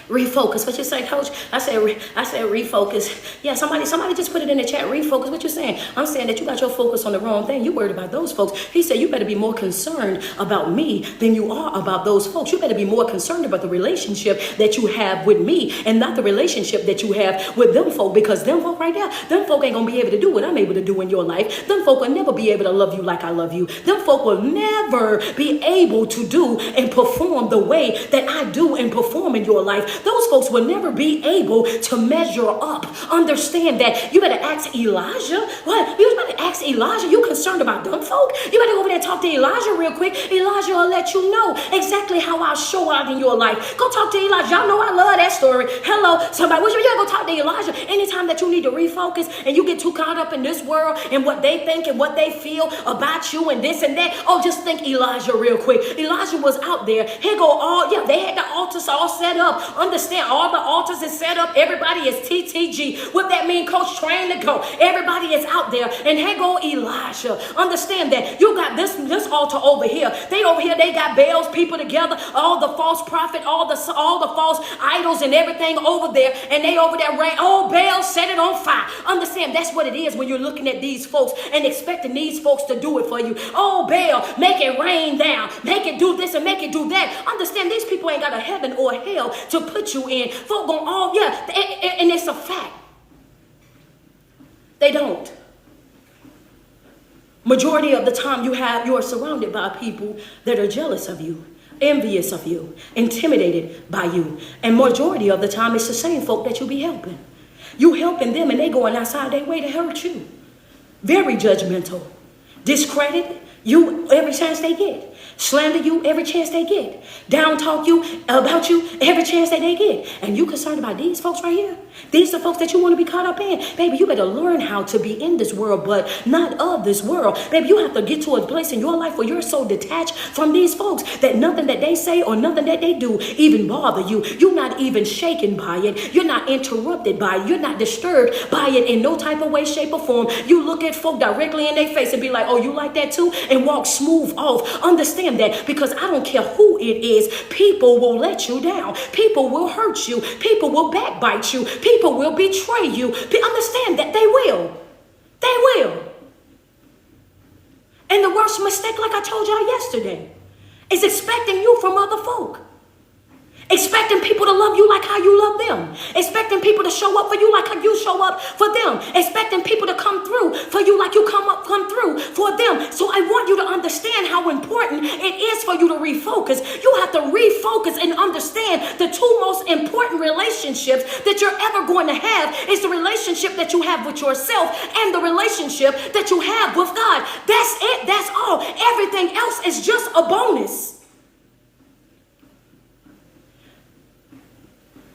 Refocus. What you say, Coach? I said refocus. Yeah, somebody just put it in the chat. Refocus. What you saying? I'm saying that you got your focus on the wrong thing. You worried about those folks. He said you better be more concerned about me than you are about those folks. You better be more concerned about the relationship that you have with me and not the relationship that you have with them folk, because them folk right there, them folk ain't gonna be able to do what I'm able to do in your life. Them folk will never be able to love you like I love you. Them folk will never be able to do and perform the way that I do and perform in your life. Those folks will never be able to measure up. Understand that. You better ask Elijah. What? You better ask Elijah. You concerned about them folk? You better go over there and talk to Elijah real quick. Elijah will let you know exactly how I show out in your life. Go talk to Elijah. Y'all know I love that story. Hello, somebody. You gotta go talk to Elijah. Anytime that you need to refocus and you get too caught up in this world and what they think and what they feel about you and this and that. Oh, just think Elijah real quick. Elijah was out there. They had the altars all set up. Understand, all the altars is set up. Everybody is TTG. What that mean, Coach? Train to go. Everybody is out there. And here go Elijah. Understand that you got this altar over here. They got Baal's people together. All the false prophet, all the false idols and everything over there. And they over there rain. Oh, Baal set it on fire. Understand, that's what it is when you're looking at these folks and expecting these folks to do it for you. Oh, Baal, make it rain down. Make it do this and make it do that. Understand, these people ain't got a heaven or a hell to put you in. Folk going, and it's a fact. They don't. Majority of the time you are surrounded by people that are jealous of you, envious of you, intimidated by you. And majority of the time it's the same folk that you be helping. You helping them and they going outside their way to hurt you. Very judgmental. Discredit you every chance they get. Slander you every chance they get. Down talk you about you every chance that they get. And you concerned about these folks right here? These are folks that you want to be caught up in. Baby, you better learn how to be in this world, but not of this world. Baby, you have to get to a place in your life where you're so detached from these folks that nothing that they say or nothing that they do even bother you. You're not even shaken by it. You're not interrupted by it. You're not disturbed by it in no type of way, shape, or form. You look at folk directly in their face and be like, oh, you like that too? And walk smooth off. Understand that, because I don't care who it is, people will let you down. People will hurt you. People will backbite you. People will betray you. Understand that they will. They will. And the worst mistake, like I told y'all yesterday, is expecting you from other folk. Expecting people to love you like how you love them. Expecting people to show up for you like how you show up for them. Expecting people to come through for you like you come through for them. So I want you to understand how important it is for you to refocus. You have to refocus and understand the two most important relationships that you're ever going to have is the relationship that you have with yourself and the relationship that you have with God. That's it. That's all. Everything else is just a bonus.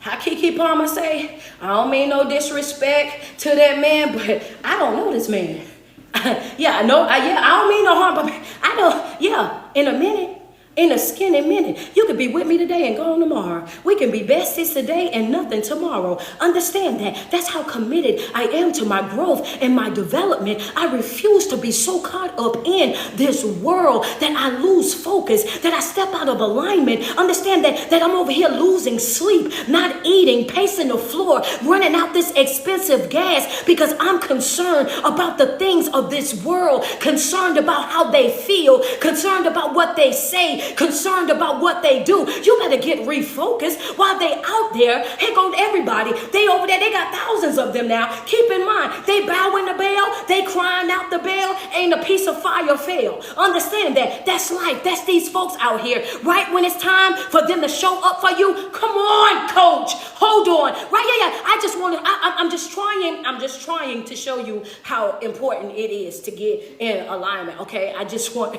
How Keke Palmer say, I don't mean no disrespect to that man, but I don't know this man. I don't mean no harm, but I know, in a minute. In a skinny minute. You could be with me today and gone tomorrow. We can be besties today and nothing tomorrow. Understand that. That's how committed I am to my growth and my development. I refuse to be so caught up in this world that I lose focus, that I step out of alignment. Understand that I'm over here losing sleep, not eating, pacing the floor, running out this expensive gas because I'm concerned about the things of this world, concerned about how they feel, concerned about what they say, concerned about what they do. You better get refocused while they out there. Here goes everybody. They over there. They got thousands of them now. Keep in mind, they bowing the bell, they crying out the bell, ain't a piece of fire fail. Understand that. That's life. That's these folks out here. Right when it's time for them to show up for you, come on, coach. Hold on. Right, yeah. I just want to, I'm just trying to show you how important it is to get in alignment, okay? I just want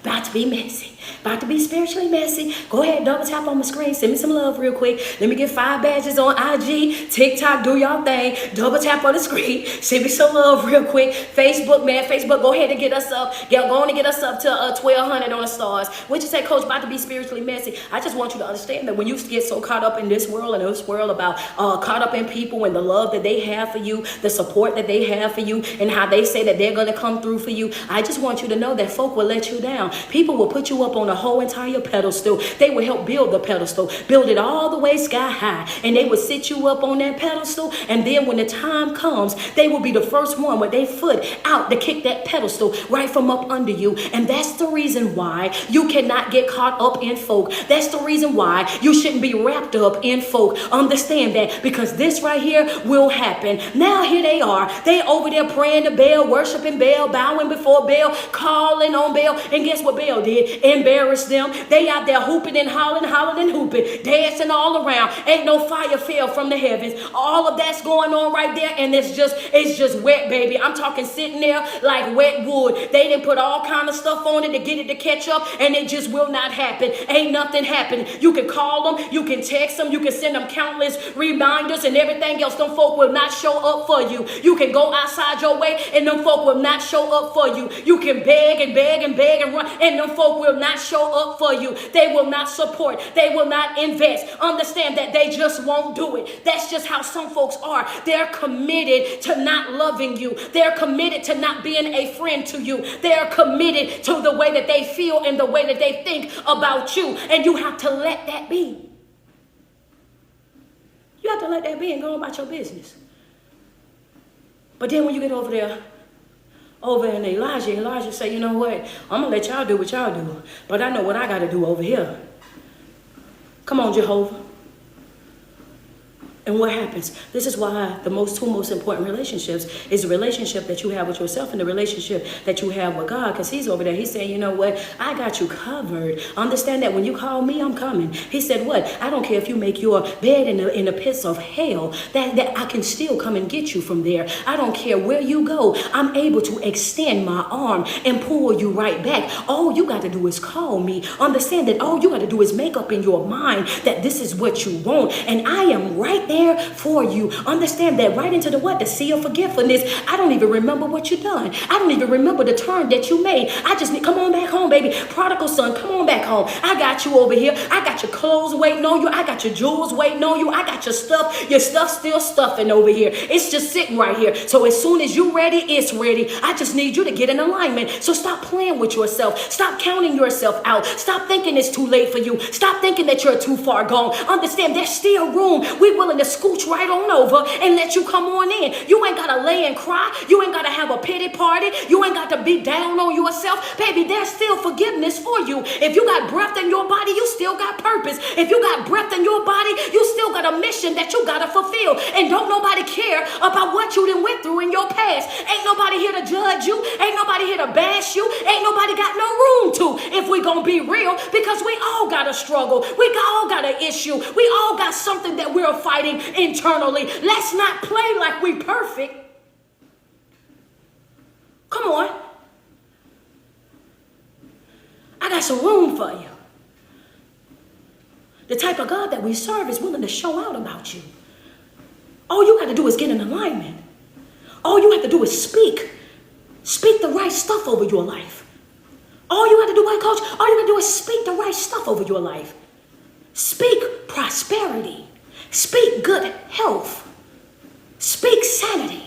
about to be messy. About to be spiritually messy. Go ahead, double tap on my screen. Send me some love real quick. Let me get 5 badges on IG, TikTok, do y'all thing. Double tap on the screen. Send me some love real quick. Facebook, man, Facebook, go ahead and get us up. Go on and get us up to 1,200 on the stars. What you say, coach, about to be spiritually messy? I just want you to understand that when you get so caught up in this world and this world about caught up in people and the love that they have for you, the support that they have for you, and how they say that they're going to come through for you, I just want you to know that folk will let you down. People will put you up on a whole entire pedestal. They will help build the pedestal, build it all the way sky high, and they will sit you up on that pedestal, and then when the time comes, they will be the first one with their foot out to kick that pedestal right from up under you. And that's the reason why you cannot get caught up in folk. That's the reason why you shouldn't be wrapped up in folk. Understand that, because this right here will happen. Now here they are. They over there praying to Baal, worshiping Baal, bowing before Baal, calling on Baal, and guess what Baal did? Embarrassed them. They out there hooping and hollering and hooping, dancing all around. Ain't no fire fell from the heavens. All of that's going on right there, and it's just wet, baby. I'm talking sitting there like wet wood. They didn't put all kind of stuff on it to get it to catch up, and it just will not happen. Ain't nothing happening. You can call them, you can text them, you can send them countless reminders and everything else. Them folk will not show up for you. You can go outside your way, and them folk will not show up for you. You can beg and beg and beg and run, and them folk will not show up for you. They will not support. They will not invest. Understand that they just won't do it. That's just how some folks are. They're committed to not loving you. They're committed to not being a friend to you. They're committed to the way that they feel and the way that they think about you. And you have to let that be. You have to let that be and go about your business. But then when you get over there, over in Elijah say, you know what? I'm going to let y'all do what y'all do. But I know what I got to do over here. Come on, Jehovah. And what happens? This is why the two most important relationships is the relationship that you have with yourself and the relationship that you have with God. Because he's over there. He's saying, you know what? I got you covered. Understand that when you call me, I'm coming. He said, what? I don't care if you make your bed in the pits of hell, that I can still come and get you from there. I don't care where you go. I'm able to extend my arm and pull you right back. All you got to do is call me. Understand that all you got to do is make up in your mind that this is what you want. And I am right there for you. Understand that right into the sea of forgetfulness. I don't even remember what you done. I don't even remember the turn that you made. I just need, come on back home, baby. Prodigal son, come on back home. I got you over here. I got your clothes waiting on you. I got your jewels waiting on you. I got your stuff still stuffing over here. It's just sitting right here. So as soon as you're ready, it's ready. I just need you to get in alignment. So stop playing with yourself. Stop counting yourself out. Stop thinking it's too late for you. Stop thinking that you're too far gone. Understand there's still room. We're willing to scooch right on over and let you come on in. You ain't got to lay and cry. You ain't got to have a pity party. You ain't got to be down on yourself. Baby, there's still forgiveness for you. If you got breath in your body, you still got purpose. If you got breath in your body, you still got a mission that you got to fulfill. And don't nobody care about what you done went through in your past. Ain't nobody here to judge you. Ain't nobody here to bash you. Ain't nobody got no room to, if we gonna be real, because we all got a struggle. We all got an issue. We all got something that we're fighting internally. Let's not play like we perfect. Come on. I got some room for you. The type of God that we serve is willing to show out about you. All you got to do is get in alignment. All you have to do is speak. Speak the right stuff over your life. All you have to do, right, coach? All you got to do is speak the right stuff over your life. Speak prosperity. Speak good health. Speak sanity.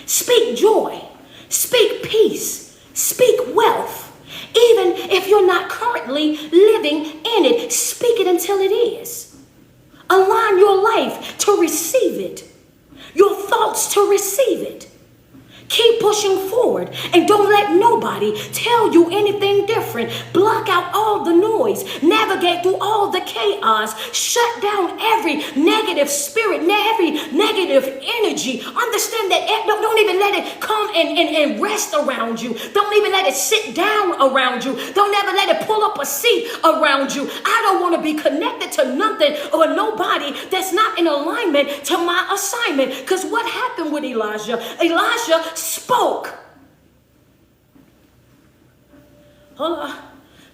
Speak joy. Speak peace. Speak wealth. Even if you're not currently living in it, speak it until it is. Align your life to receive it. Your thoughts to receive it. Keep Keep pushing forward and don't let nobody tell you anything different. Block out all the noise. Navigate through all the chaos. Shut down every negative spirit, every negative energy. Understand that don't even let it come and rest around you. Don't even let it sit down around you. Don't ever let it pull up a seat around you. I don't want to be connected to nothing or nobody that's not in alignment to my assignment. Because what happened with Elijah? Elijah spoke. Hold on.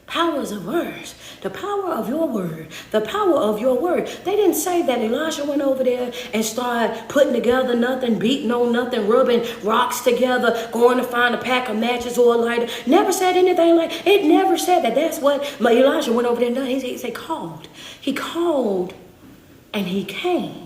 Powers of words. The power of your word. The power of your word. They didn't say that Elijah went over there and started putting together nothing, beating on nothing, rubbing rocks together, going to find a pack of matches or a lighter. Never said anything like it. Never said that. That's what Elijah went over there and done. He said called. He called and he came.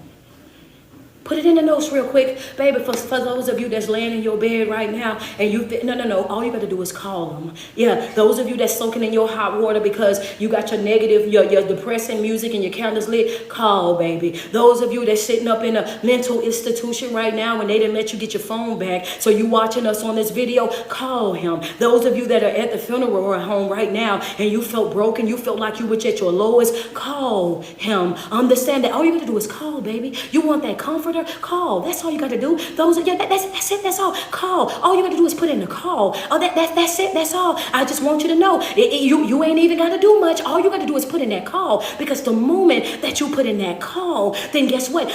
Put it in the notes real quick, baby, for those of you that's laying in your bed right now and you think, no, all you got to do is call them. Yeah, those of you that's soaking in your hot water because you got your negative, your depressing music and your candles lit, call, baby. Those of you that's sitting up in a mental institution right now and they didn't let you get your phone back, so you watching us on this video, call him. Those of you that are at the funeral or at home right now and you felt broken, you felt like you were at your lowest, call him. Understand that all you got to do is call, baby. You want that comforter? Call. That's all you got to do. That's it. That's all. Call. All you got to do is put in the call. Oh, that's it. That's all. I just want you to know. You ain't even got to do much. All you got to do is put in that call. Because the moment that you put in that call, then guess what?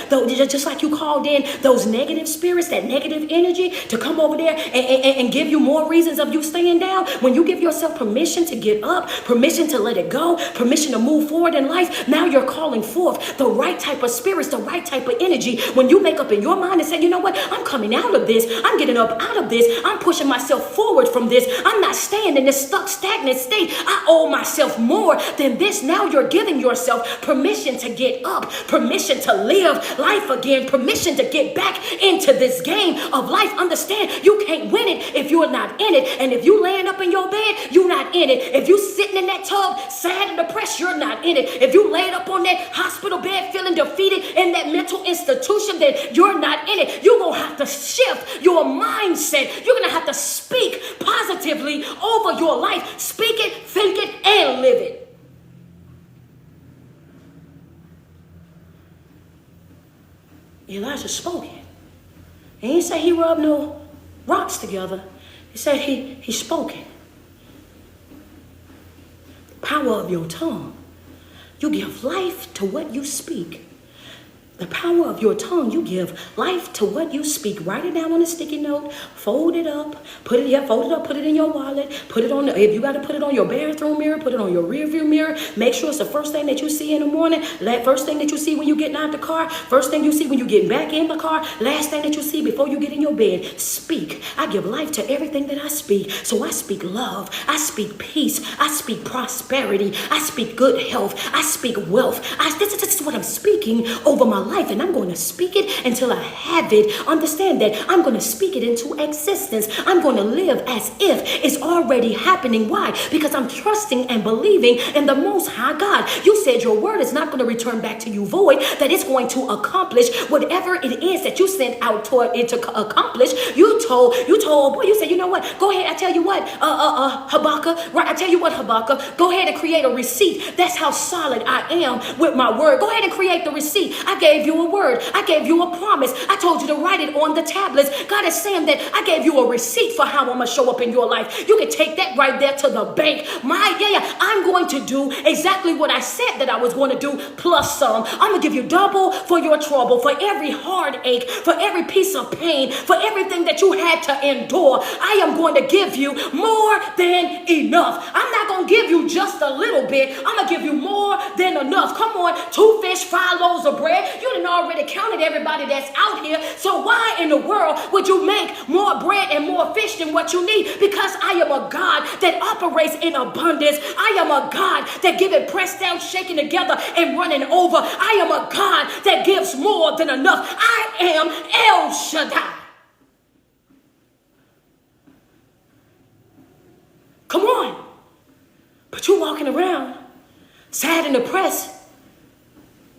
Just like you called in those negative spirits, that negative energy to come over there and give you more reasons of you staying down. When you give yourself permission to get up, permission to let it go, permission to move forward in life, now you're calling forth the right type of spirits, the right type of energy. When you make up in your mind and say, you know what, I'm coming out of this, I'm getting up out of this, I'm pushing myself forward from this, I'm not staying in this stuck, stagnant state, I owe myself more than this. Now you're giving yourself permission to get up, permission to live life again, permission to get back into this game of life. Understand, you can't win it if you're not in it. And if you laying up in your bed, you're not in it. If you sitting in that tub, sad and depressed, you're not in it. If you laid up on that hospital bed feeling defeated in that mental institution, then you're not in it. You're going to have to shift your mindset. You're going to have to speak positively over your life. Speak it, think it, and live it. Elijah spoke it. He didn't say he rubbed no rocks together. He said he spoke it. The power of your tongue. You give life to what you speak. The power of your tongue, you give life to what you speak. Write it down on a sticky note, fold it up, put it up, put it in your wallet, put it on, if you got to put it on your bathroom mirror, put it on your rear view mirror. Make sure it's the first thing that you see in the morning, first thing that you see when you get out the car, first thing you see when you get back in the car, last thing that you see before you get in your bed. Speak. I give life to everything that I speak. So I speak love, I speak peace, I speak prosperity, I speak good health, I speak wealth. This is what I'm speaking over my life, and I'm going to speak it until I have it. Understand that I'm going to speak it into existence. I'm going to live as if it's already happening. Why? Because I'm trusting and believing in the Most High God. You said your word is not going to return back to you void, that it's going to accomplish whatever it is that you sent out toward it to accomplish. You told, boy, you said, you know what? Go ahead. I tell you what, Habakkuk, right? I tell you what, Habakkuk, go ahead and create a receipt. That's how solid I am with my word. Go ahead and create the receipt. I gave you a word. I gave you a promise. I told you to write it on the tablets. God is saying that I gave you a receipt for how I'm going to show up in your life. You can take that right there to the bank. I'm going to do exactly what I said that I was going to do, plus some. I'm going to give you double for your trouble, for every heartache, for every piece of pain, for everything that you had to endure. I am going to give you more than enough. I'm not going to give you just a little bit. I'm going to give you more than enough. Come on, 2 fish, 5 loaves of bread. You done already counted everybody that's out here. So why in the world would you make more bread and more fish than what you need? Because I am a God that operates in abundance. I am a God that give it pressed down, shaken together, and running over. I am a God that gives more than enough. I am El Shaddai. Come on. But you walking around sad and depressed,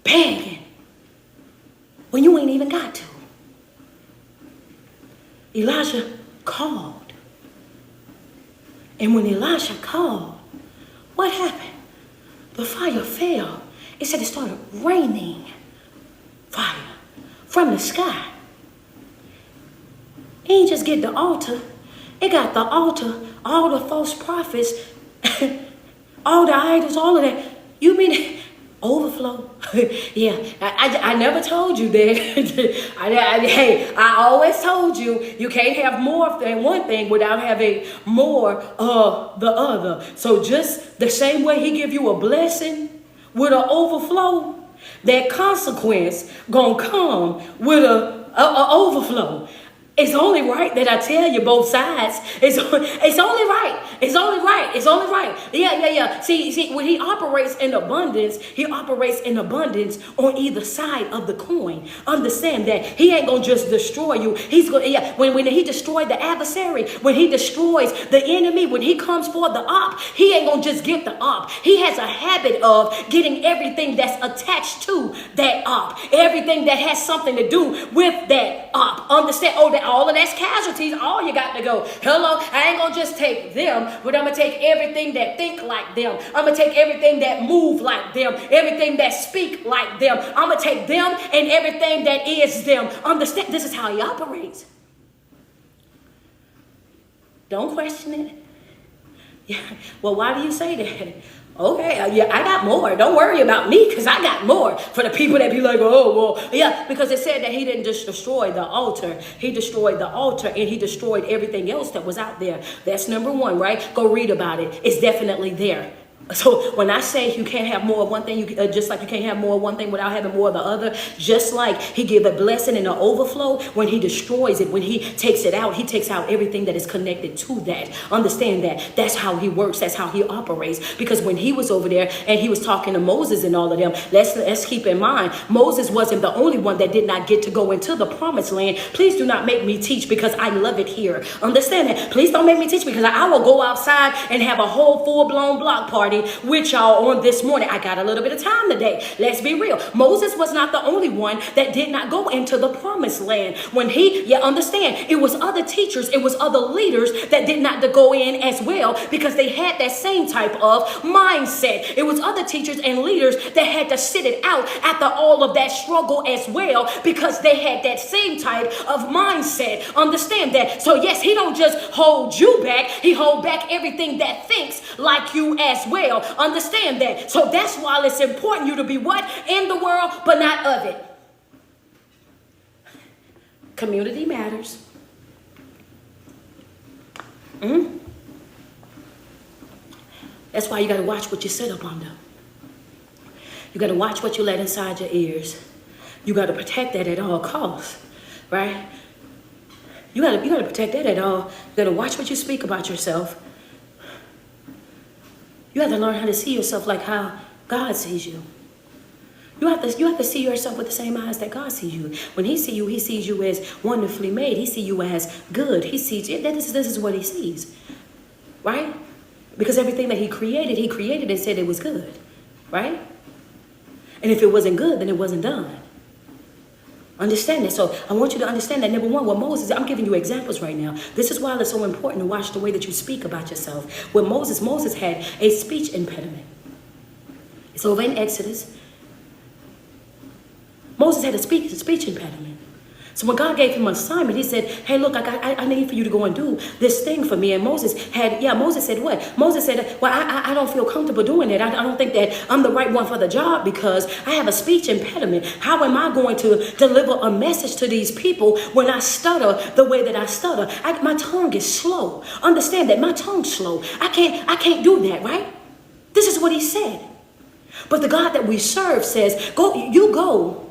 begging, when you ain't even got to. Elijah called. And when Elisha called, what happened? The fire fell. It said it started raining fire from the sky. It ain't just get the altar. It got the altar, all the false prophets, all the idols, all of that. You mean overflow? Yeah, I never told you that. Hey, I always told you, you can't have more than one thing without having more of the other. So just the same way he give you a blessing with an overflow, that consequence gonna come with a overflow. It's only right that I tell you both sides. It's only right. It's only right. It's only right. Yeah. See, when he operates in abundance on either side of the coin. Understand that he ain't gonna just destroy you. He's gonna, when he destroyed the adversary, when he destroys the enemy, when he comes for the op, he ain't gonna just get the op. He has a habit of getting everything that's attached to that op, everything that has something to do with that op. Understand? Oh, that all of that's casualties. All you got to go. Hello, I ain't gonna just take them, but I'm gonna take everything that think like them. I'm gonna take everything that move like them, everything that speak like them. I'm gonna take them and everything that is them. Understand? This is how he operates. Don't question it. Yeah. Well, why do you say that? Okay, yeah, I got more. Don't worry about me because I got more. For the people that be like, oh, well, yeah, because it said that he didn't just destroy the altar. He destroyed the altar and he destroyed everything else that was out there. That's number one, right? Go read about it. It's definitely there. So when I say you can't have more of one thing, just like you can't have more of one thing without having more of the other, just like he give a blessing and an overflow, when he destroys it, when he takes it out, he takes out everything that is connected to that. Understand that. That's how he works. That's how he operates. Because when he was over there and he was talking to Moses and all of them, let's keep in mind, Moses wasn't the only one that did not get to go into the promised land. Please do not make me teach because I love it here. Understand that. Please don't make me teach because I will go outside and have a whole full-blown block party with y'all on this morning. I got a little bit of time today. Let's be real. Moses was not the only one that did not go into the promised land. When you understand, it was other teachers, it was other leaders that did not go in as well because they had that same type of mindset. It was other teachers and leaders that had to sit it out after all of that struggle as well because they had that same type of mindset. Understand that. So yes, he don't just hold you back. He hold back everything that thinks like you as well. Understand that. So that's why it's important you to be what? In the world, but not of it. Community matters. That's why you got to watch what you sit up under. You got to watch what you let inside your ears. You got to protect that at all costs, right? You got to protect that at all. You got to watch what you speak about yourself. You have to learn how to see yourself like how God sees you. You have to see yourself with the same eyes that God sees you. When he sees you as wonderfully made. He sees you as good. He sees you. This is what he sees, right? Because everything that he created and said it was good, right? And if it wasn't good, then it wasn't done. Understand that. So I want you to understand that. Number one, what Moses, I'm giving you examples right now. This is why it's so important to watch the way that you speak about yourself. With Moses had a speech impediment. It's over in Exodus. Moses had a speech impediment. So when God gave him an assignment, he said, hey, look, I need for you to go and do this thing for me. And Moses said what? Moses said, well, I don't feel comfortable doing that. I don't think that I'm the right one for the job because I have a speech impediment. How am I going to deliver a message to these people when I stutter the way that I stutter? My tongue is slow. Understand that my tongue's slow. I can't do that, right? This is what he said. But the God that we serve says, go.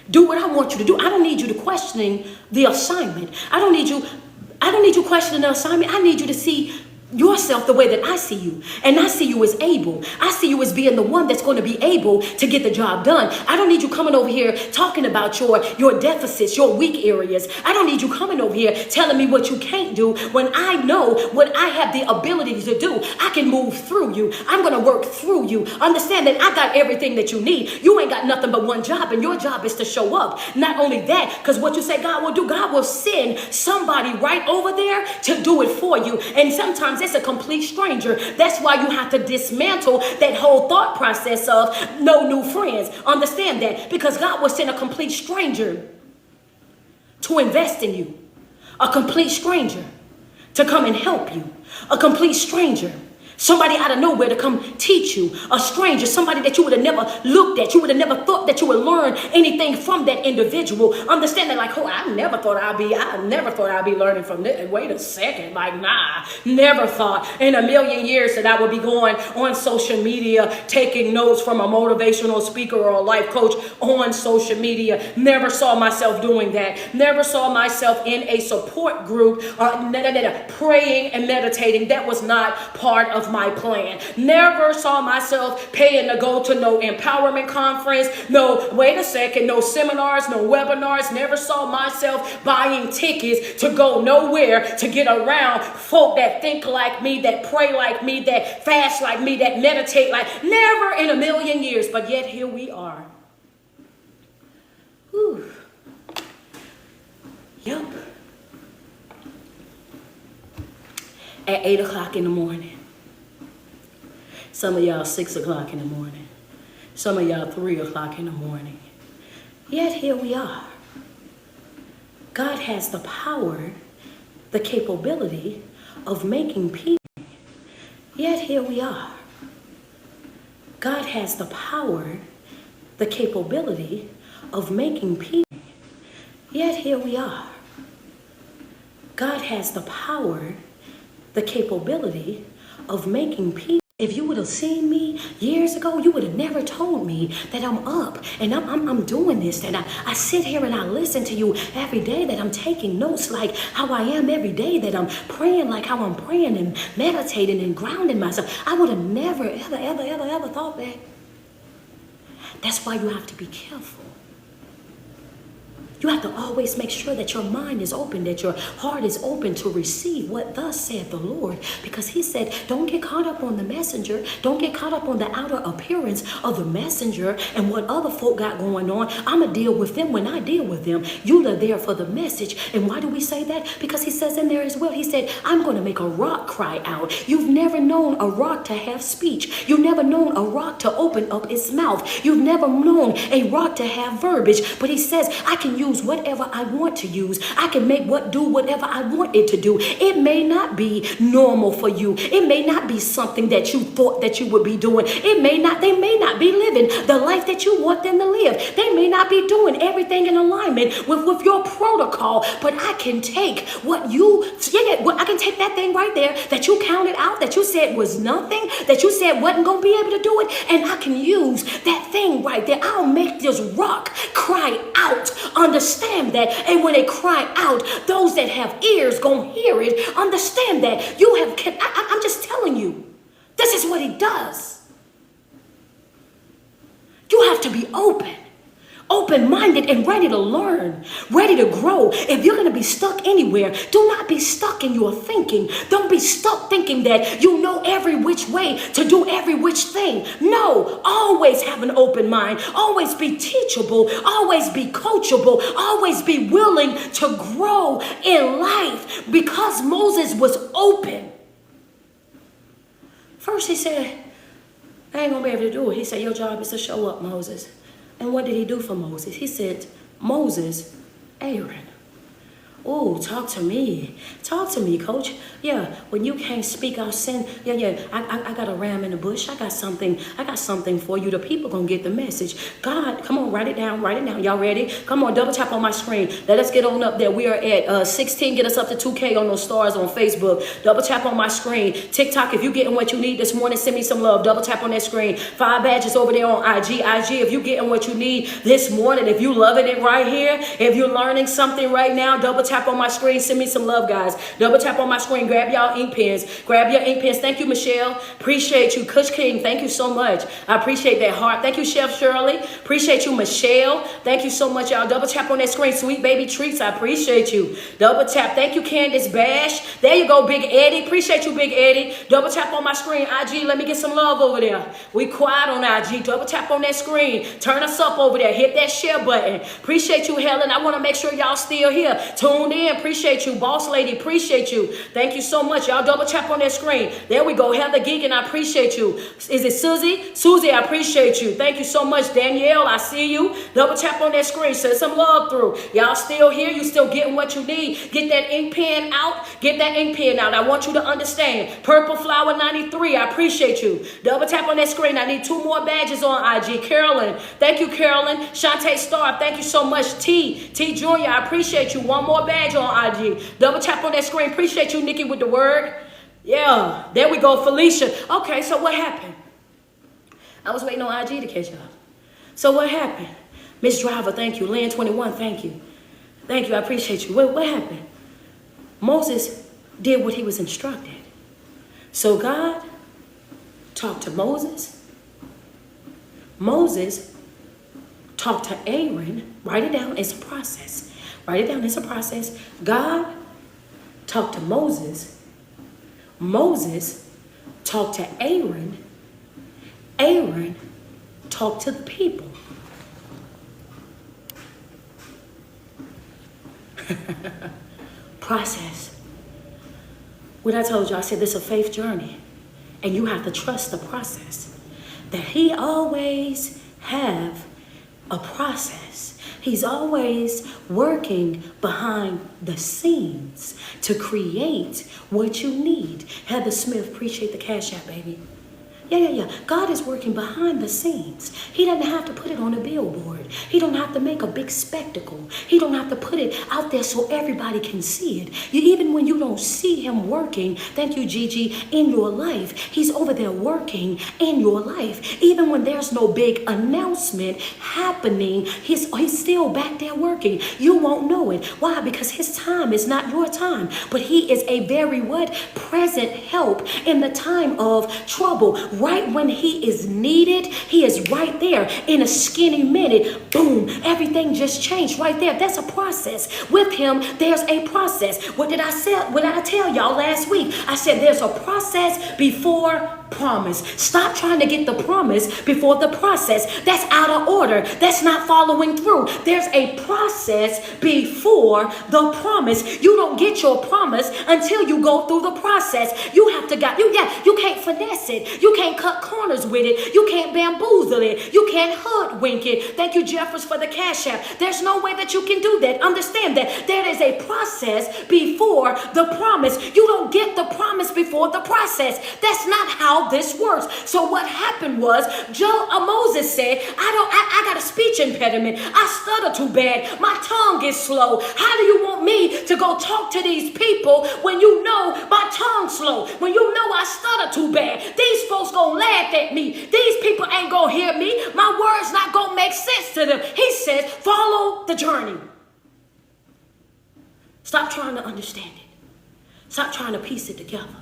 Do what I want you to do. I don't need you to questioning the assignment. I don't need you questioning the assignment. I need you to see yourself the way that I see you. And I see you as able. I see you as being the one that's going to be able to get the job done. I don't need you coming over here talking about your deficits, your weak areas. I don't need you coming over here telling me what you can't do when I know what I have the ability to do. I can move through you. I'm going to work through you. Understand that I got everything that you need. You ain't got nothing but one job, and your job is to show up. Not only that, because what you say God will do, God will send somebody right over there to do it for you. And sometimes it's a complete stranger. That's why you have to dismantle that whole thought process of no new friends. Understand that, because God will send a complete stranger to invest in you, a complete stranger to come and help you, a complete stranger, somebody out of nowhere to come teach you, a stranger, somebody that you would have never looked at, you would have never thought that you would learn anything from that individual. Understand that, like, oh, I never thought I'd be learning from this. Wait a second, like, nah, never thought in a million years that I would be going on social media, taking notes from a motivational speaker or a life coach on social media. Never saw myself doing that. Never saw myself in a support group, praying and meditating. That was not part of my plan. Never saw myself paying to go to no empowerment conference, no seminars, no webinars. Never saw myself buying tickets to go nowhere to get around folk that think like me, that pray like me, that fast like me, that meditate like. Never in a million years, but yet here we are. Whew. Yep. At 8 o'clock in the morning. Some of y'all 6 o'clock in the morning. Some of y'all 3 o'clock in the morning. Yet here we are. God has the power, the capability of making peace. Yet here we are. God has the power, the capability of making peace. Yet here we are. God has the power, the capability of making peace. If you would have seen me years ago, you would have never told me that I'm up and I'm doing this, that I sit here and I listen to you every day, that I'm taking notes like how I am every day, that I'm praying like how I'm praying and meditating and grounding myself. I would have never, ever thought that. That's why you have to be careful. You have to always make sure that your mind is open, that your heart is open to receive what thus said the Lord. Because he said, don't get caught up on the messenger. Don't get caught up on the outer appearance of the messenger and what other folk got going on. I'm going to deal with them when I deal with them. You are there for the message. And why do we say that? Because he says in there as well, he said, I'm going to make a rock cry out. You've never known a rock to have speech. You've never known a rock to open up its mouth. You've never known a rock to have verbiage. But he says, I can use whatever I want to use. I can make do whatever I want it to do. It may not be normal for you. It may not be something that you thought that you would be doing. They may not be living the life that you want them to live. They may not be doing everything in alignment with your protocol. But I can take I can take that thing right there that you counted out, that you said was nothing, that you said wasn't going to be able to do it, and I can use that thing right there. I'll make this rock cry out. Understand that. And when they cry out, those that have ears gonna hear it. Understand that. I'm just telling you, this is what he does. You have to be open-minded and ready to learn, ready to grow. If you're going to be stuck anywhere, do not be stuck in your thinking. Don't be stuck thinking that you know every which way to do every which thing. No, always have an open mind. Always be teachable. Always be coachable. Always be willing to grow in life, because Moses was open. First he said, I ain't going to be able to do it. He said, your job is to show up, Moses. And what did he do for Moses? He said, Moses, Aaron. Oh, talk to me, coach. Yeah, when you can't speak, I'll send. I got a ram in the bush. I got something for you. The people gonna get the message. God, come on, write it down. Y'all ready? Come on, double tap on my screen. Let us get on up there. We are at 16. Get us up to 2K on those stars on Facebook. Double tap on my screen. TikTok, if you getting what you need this morning, send me some love. Double tap on that screen. 5 badges over there on IG. If you getting what you need this morning, if you loving it right here, if you're learning something right now, double tap tap on my screen. Send me some love, guys. Double tap on my screen. Grab y'all ink pens. Grab your ink pens. Thank you, Michelle. Appreciate you. Kush King, thank you so much. I appreciate that heart. Thank you, Chef Shirley. Appreciate you, Michelle. Thank you so much, y'all. Double tap on that screen. Sweet Baby Treats, I appreciate you. Double tap. Thank you, Candace Bash. There you go, Big Eddie. Appreciate you, Big Eddie. Double tap on my screen. IG, let me get some love over there. We quiet on IG. Double tap on that screen. Turn us up over there. Hit that share button. Appreciate you, Helen. I want to make sure y'all still here. Tuned in. Appreciate you. Boss Lady, appreciate you. Thank you so much. Y'all double tap on that screen. There we go. Heather Geegan, I appreciate you. Is it Susie? Susie, I appreciate you. Thank you so much. Danielle, I see you. Double tap on that screen. Send some love through. Y'all still here. You still getting what you need. Get that ink pen out. Get that ink pen out. I want you to understand. Purple Flower 93, I appreciate you. Double tap on that screen. I need 2 more badges on IG. Carolyn, thank you, Carolyn. Shantae Star, thank you so much. T Junior, I appreciate you. 1 more badge on IG. Double tap on that screen. Appreciate you, Nikki, with the word. Yeah, there we go, Felicia. Okay, so what happened? I was waiting on IG to catch up. So what happened? Miss Driver, thank you. Lynn 21, thank you. Thank you, I appreciate you. What happened? Moses did what he was instructed. So God talked to Moses. Moses talked to Aaron. Write it down, it's a process. Write it down, it's a process. God talked to Moses. Moses talked to Aaron. Aaron talked to the people. Process. What I told you, I said this is a faith journey. And you have to trust the process. That he always have a process. He's always working behind the scenes to create what you need. Heather Smith, appreciate the Cash App, baby. Yeah. God is working behind the scenes. He doesn't have to put it on a billboard. He don't have to make a big spectacle. He don't have to put it out there so everybody can see it. Even when you don't see him working, thank you, Gigi, in your life, he's over there working in your life. Even when there's no big announcement happening, he's still back there working. You won't know it. Why? Because his time is not your time. But he is a very present help in the time of trouble. Right when he is needed, he is right there. In a skinny minute, boom, everything just changed right there. That's a process. With him, there's a process. What did I say? What did I tell y'all last week? I said there's a process before promise. Stop trying to get the promise before the process. That's out of order. That's not following through. There's a process before the promise. You don't get your promise until you go through the process. You have to you can't finesse it. You can't cut corners with it. You can't bamboozle it. You can't hoodwink it. Thank you, Jeffers, for the Cash App. There's no way that you can do that. Understand that there is a process before the promise. You don't get the promise before the process. That's not how this works. So what happened was Moses said, I got a speech impediment. I stutter too bad. My tongue is slow. How do you want me to go talk to these people when you know my tongue's slow? When you know I stutter too bad? These folks gonna laugh at me. These people ain't gonna hear me. My words not gonna make sense to them. He says, follow the journey. Stop trying to understand it. Stop trying to piece it together.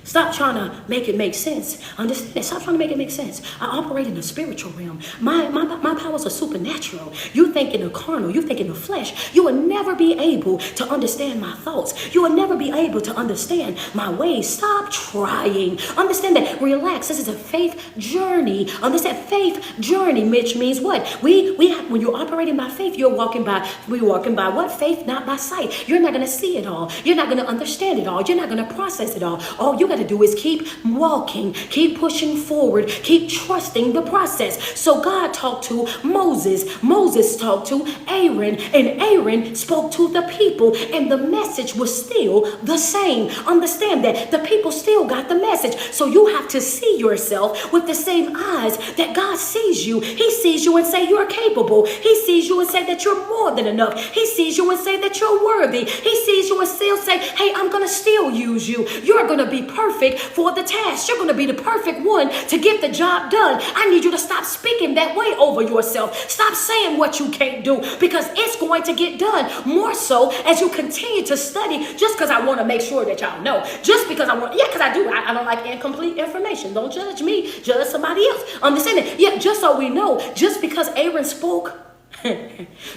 Stop trying to make it make sense. Understand it. Stop trying to make it make sense. I operate in the spiritual realm. My powers are supernatural. You think in the carnal. You think in the flesh. You will never be able to understand my thoughts. You will never be able to understand my ways. Stop trying. Understand that. Relax. This is a faith journey. Understand faith journey, which means what? When you're operating by faith, we're walking by what? Faith, not by sight. You're not going to see it all. You're not going to understand it all. You're not going to process it all. All you got to do is keep walking, keep pushing forward, keep trusting the process. So God talked to Moses. Moses talked to Aaron, and Aaron spoke to the people, and the message was still the same. Understand that the people still got the message. So you have to see yourself with the same eyes that God sees you. He sees you and say you're capable. He sees you and say that you're more than enough. He sees you and say that you're worthy. He sees you and still say, hey, I'm going to still use you. You're going to be perfect. perfect for the task. You're going to be the perfect one to get the job done. I need you to stop speaking that way over yourself. Stop saying what you can't do, because it's going to get done. More so as you continue to study, just because I want to make sure that y'all know. Just because I want, because I do. I don't like incomplete information. Don't judge me. Judge somebody else. Understand it? Yeah, just so we know, just because Aaron spoke,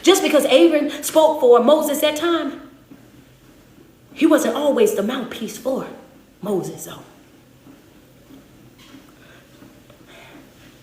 just because Aaron spoke for Moses that time, he wasn't always the mouthpiece for Moses, though.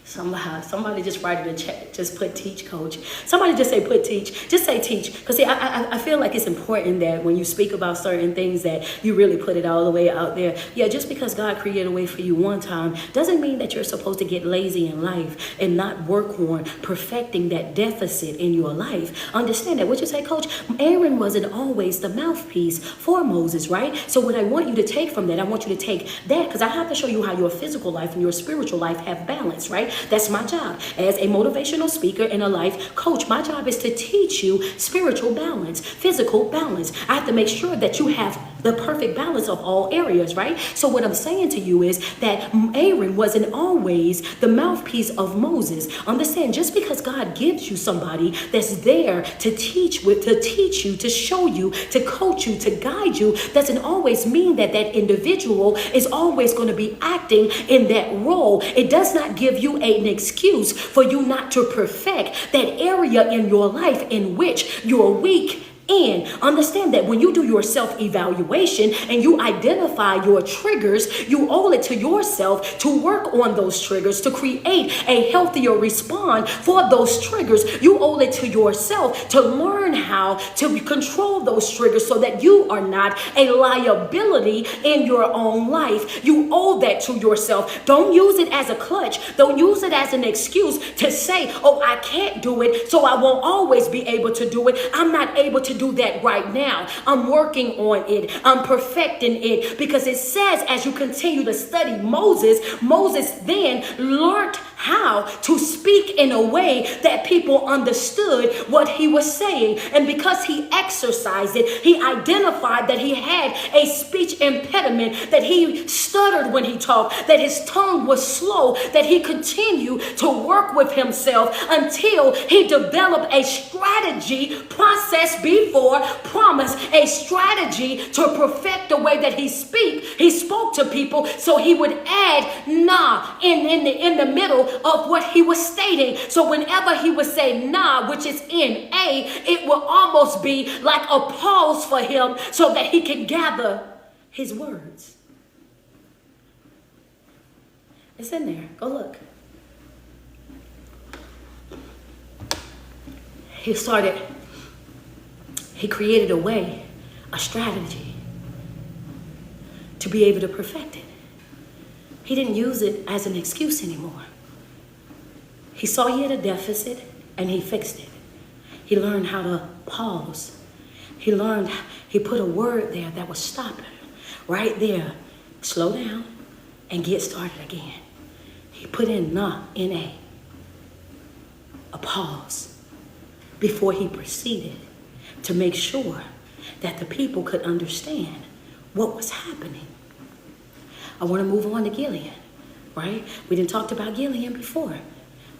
Somebody just write in the chat, just put teach, coach. Somebody just say put teach. Just say teach. Because see, I feel like it's important that when you speak about certain things that you really put it all the way out there. Yeah, just because God created a way for you one time doesn't mean that you're supposed to get lazy in life and not work on perfecting that deficit in your life. Understand that. What you say, coach? Aaron wasn't always the mouthpiece for Moses, right? So what I want you to take from that, I want you to take that, because I have to show you how your physical life and your spiritual life have balance, right? That's my job as a motivational speaker and a life coach. My job is to teach you spiritual balance, physical balance. I have to make sure that you have the perfect balance of all areas, right? So what I'm saying to you is that Aaron wasn't always the mouthpiece of Moses. Understand, just because God gives you somebody that's there to teach with, to teach you, to show you, to coach you, to guide you, doesn't always mean that that individual is always going to be acting in that role. It does not give you an excuse for you not to perfect that area in your life in which you're weak. And understand that when you do your self-evaluation and you identify your triggers, you owe it to yourself to work on those triggers, to create a healthier response for those triggers. You owe it to yourself to learn how to control those triggers so that you are not a liability in your own life. You owe that to yourself. Don't use it as a clutch. Don't use it as an excuse to say, oh, I can't do it, so I won't always be able to do it. I'm not able to do that right now. I'm working on it. I'm perfecting it, because it says as you continue to study Moses then learned how to speak in a way that people understood what he was saying. And because he exercised it, he identified that he had a speech impediment, that he stuttered when he talked, that his tongue was slow, that he continued to work with himself until he developed a strategy, process before promise, a strategy to perfect the way that he spoke to people, so he would add nah in the middle of what he was stating. So whenever he would say nah, which is N-A, it will almost be like a pause for him so that he can gather his words. It's in there. Go look. He created a way, a strategy to be able to perfect it. He didn't use it as an excuse anymore. He saw he had a deficit and he fixed it. He learned how to pause. He put a word there that was stopping right there. Slow down and get started again. He put in na, N-A, a pause before he proceeded to make sure that the people could understand what was happening. I want to move on to Gideon, right? We didn't talk about Gideon before.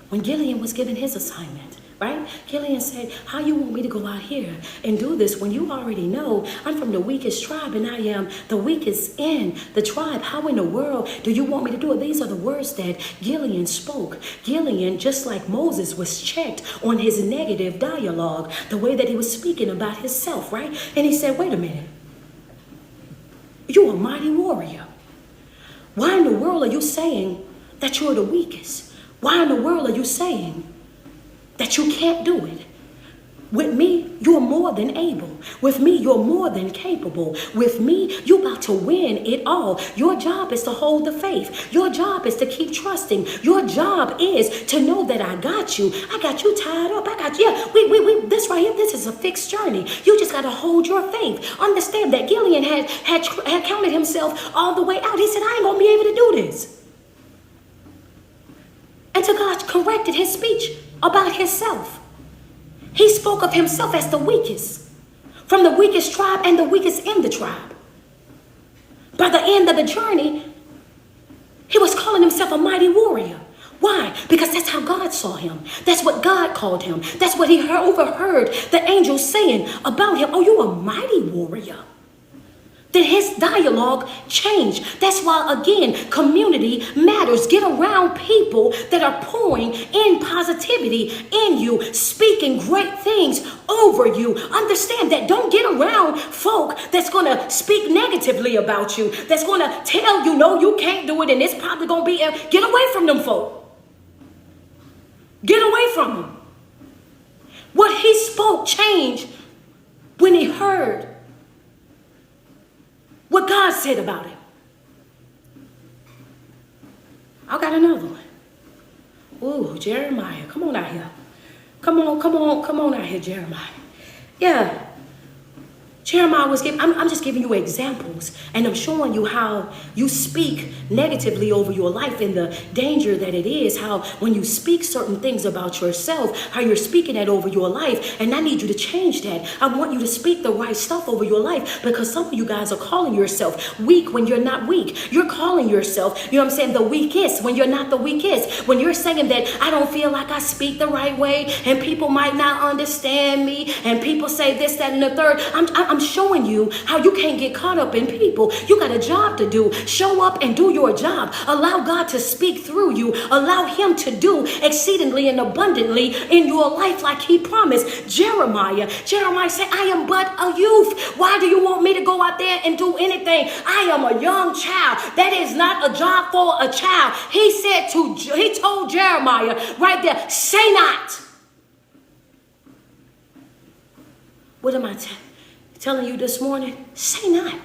When Gideon was given his assignment, right? Gideon said, how you want me to go out here and do this when you already know I'm from the weakest tribe and I am the weakest in the tribe? How in the world do you want me to do it? These are the words that Gideon spoke. Gideon, just like Moses, was checked on his negative dialogue, the way that he was speaking about himself, right? And he said, wait a minute. You're a mighty warrior. Why in the world are you saying that you're the weakest? Why in the world are you saying that you can't do it? With me, you're more than able. With me, you're more than capable. With me, you're about to win it all. Your job is to hold the faith. Your job is to keep trusting. Your job is to know that I got you. I got you tied up. I got you. Yeah, this right here, this is a fixed journey. You just got to hold your faith. Understand that Gideon had counted himself all the way out. He said, I ain't going to be able to do this. And so God corrected his speech about himself. He spoke of himself as the weakest, from the weakest tribe and the weakest in the tribe. By the end of the journey, he was calling himself a mighty warrior. Why? Because that's how God saw him. That's what God called him. That's what he overheard the angels saying about him. Oh, you're a mighty warrior. Then his dialogue changed. That's why, again, community matters. Get around people that are pouring in positivity in you, speaking great things over you. Understand that. Don't get around folk that's going to speak negatively about you, that's going to tell you, no, you can't do it, and it's probably going to be, get away from them folk. Get away from them. What he spoke changed when he heard what God said about him. I got another one. Ooh, Jeremiah. Come on out here. Come on out here, Jeremiah. Yeah. Jeremiah was giving, I'm just giving you examples, and I'm showing you how you speak negatively over your life and the danger that it is, how when you speak certain things about yourself, how you're speaking that over your life, and I need you to change that. I want you to speak the right stuff over your life, because some of you guys are calling yourself weak when you're not weak. You're calling yourself, you know what I'm saying, the weakest when you're not the weakest. When you're saying that I don't feel like I speak the right way, and people might not understand me, and people say this, that, and the third. I'm showing you how you can't get caught up in people. You got a job to do. Show up and do your job. Allow God to speak through you. Allow him to do exceedingly and abundantly in your life like he promised. Jeremiah said, I am but a youth. Why do you want me to go out there and do anything? I am a young child. That is not a job for a child. He told Jeremiah right there, say not. What am I telling you this morning? Say not.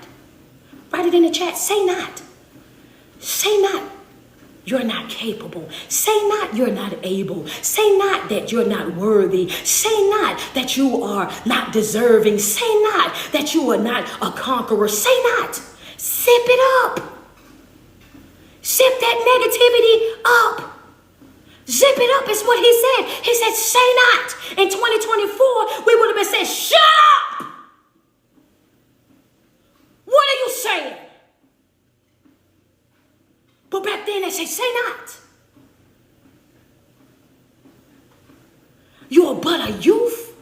Write it in the chat. Say not. Say not you're not capable. Say not you're not able. Say not that you're not worthy. Say not that you are not deserving. Say not that you are not a conqueror. Say not. Sip it up. Sip that negativity up. Zip it up is what he said. He said, say not. In 2024, we would have been saying, shut up. What are you saying? But back then they say not. You're but a youth.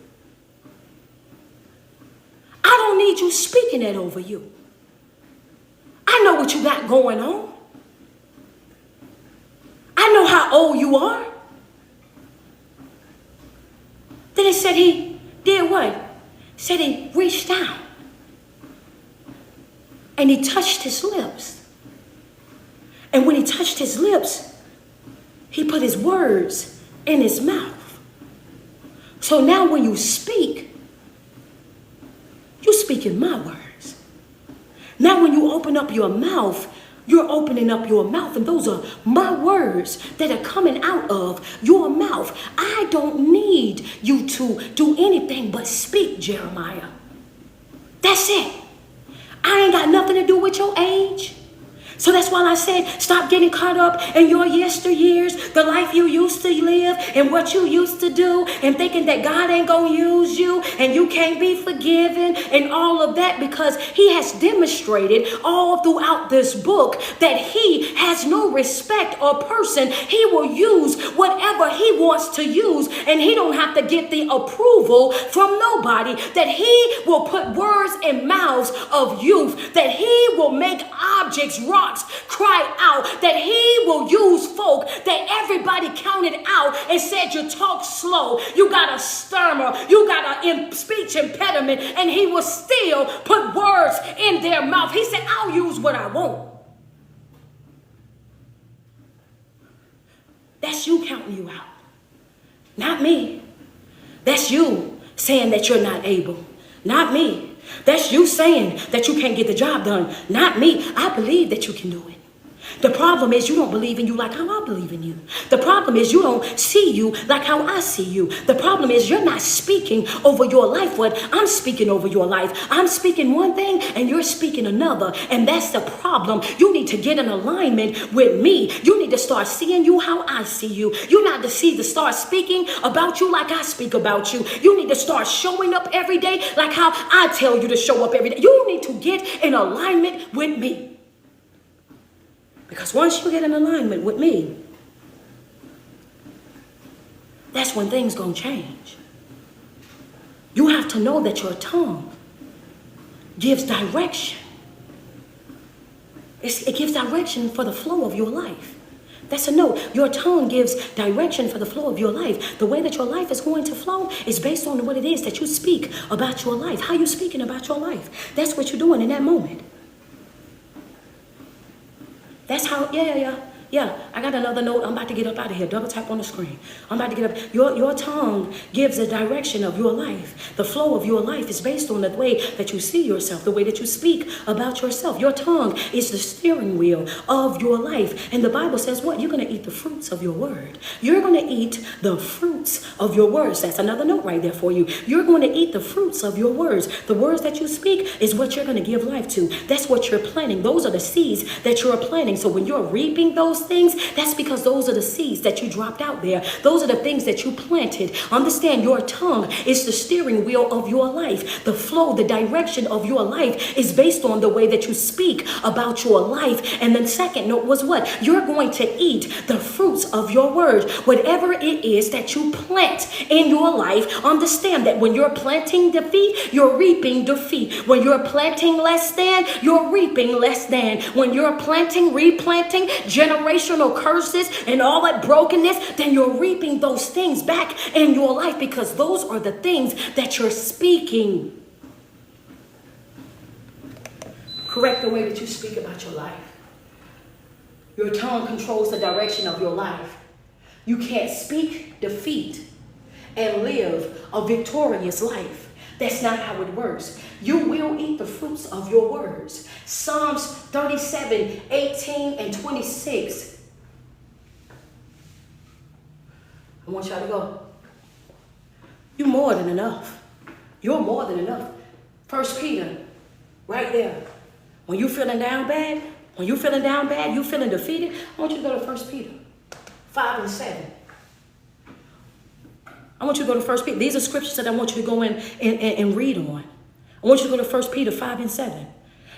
I don't need you speaking that over you. I know what you got going on. I know how old you are. Then it said he did what? Said he reached down and he touched his lips. And when he touched his lips, he put his words in his mouth. So now when you speak, you're speaking my words. Now when you open up your mouth, you're opening up your mouth, and those are my words that are coming out of your mouth. I don't need you to do anything but speak, Jeremiah. That's it. I ain't got nothing to do with your age. So that's why I said, stop getting caught up in your yesteryears, the life you used to live and what you used to do, and thinking that God ain't gonna use you and you can't be forgiven and all of that, because he has demonstrated all throughout this book that he has no respect or person. He will use whatever he wants to use, and he don't have to get the approval from nobody, that he will put words in mouths of youth, that he will make objects rock cry out, that he will use folk that everybody counted out and said you talk slow, you got a stammer, you got a speech impediment, and he will still put words in their mouth. He said, I'll use what I want. That's you counting you out, not me. That's you saying that you're not able, not me. That's you saying that you can't get the job done, not me. I believe that you can do it. The problem is you don't believe in you like how I believe in you. The problem is you don't see you like how I see you. The problem is you're not speaking over your life what I'm speaking over your life. I'm speaking one thing and you're speaking another. And that's the problem. You need to get in alignment with me. You need to start seeing you how I see you. You need to start speaking about you like I speak about you. You need to start showing up every day like how I tell you to show up every day. You need to get in alignment with me. Because once you get in alignment with me, that's when things gonna change. You have to know that your tongue gives direction. It gives direction for the flow of your life. That's a no. Your tongue gives direction for the flow of your life. The way that your life is going to flow is based on what it is that you speak about your life. How you speaking about your life. That's what you're doing in that moment. That's how, yeah. I got another note. I'm about to get up out of here. Double tap on the screen. I'm about to get up. Your tongue gives the direction of your life. The flow of your life is based on the way that you see yourself, the way that you speak about yourself. Your tongue is the steering wheel of your life. And the Bible says what? You're going to eat the fruits of your word. You're going to eat the fruits of your words. That's another note right there for you. You're going to eat the fruits of your words. The words that you speak is what you're going to give life to. That's what you're planting. Those are the seeds that you're planting. So when you're reaping those things, that's because those are the seeds that you dropped out there. Those are the things that you planted. Understand, your tongue is the steering wheel of your life. The flow, the direction of your life is based on the way that you speak about your life. And then second note was what? You're going to eat the fruits of your word. Whatever it is that you plant in your life, understand that when you're planting defeat, you're reaping defeat. When you're planting less than, you're reaping less than. When you're planting, replanting generational curses and all that brokenness, then you're reaping those things back in your life because those are the things that you're speaking. Correct the way that you speak about your life. Your tongue controls the direction of your life. You can't speak defeat and live a victorious life. That's not how it works. You will eat the fruits of your words. Psalms 37, 18, and 26. I want y'all to go. You're more than enough. You're more than enough. 1 Peter, right there. When you feeling down bad, you feeling defeated, I want you to go to 1 Peter 5 and 7. I want you to go to 1 Peter. These are scriptures that I want you to go in and read on. I want you to go to 1 Peter 5 and 7.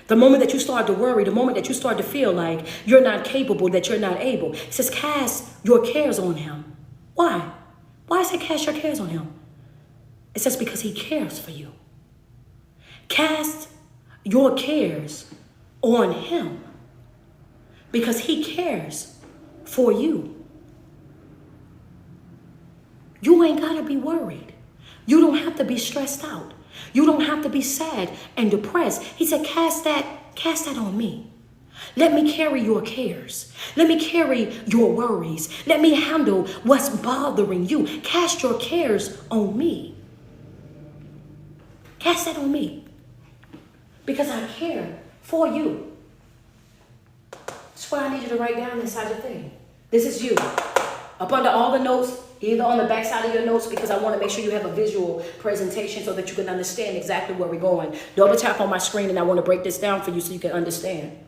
The moment that you start to worry, the moment that you start to feel like you're not capable, that you're not able, it says cast your cares on him. Why? Why does it cast your cares on him? It says because he cares for you. Cast your cares on him because he cares for you. You ain't got to be worried. You don't have to be stressed out. You don't have to be sad and depressed. He said, cast that on me. Let me carry your cares. Let me carry your worries. Let me handle what's bothering you. Cast your cares on me. Cast that on me. Because I care for you. That's what I need you to write down inside your thing. This is you. Up under all the notes, either on the back side of your notes, because I want to make sure you have a visual presentation so that you can understand exactly where we're going. Double tap on my screen and I want to break this down for you so you can understand.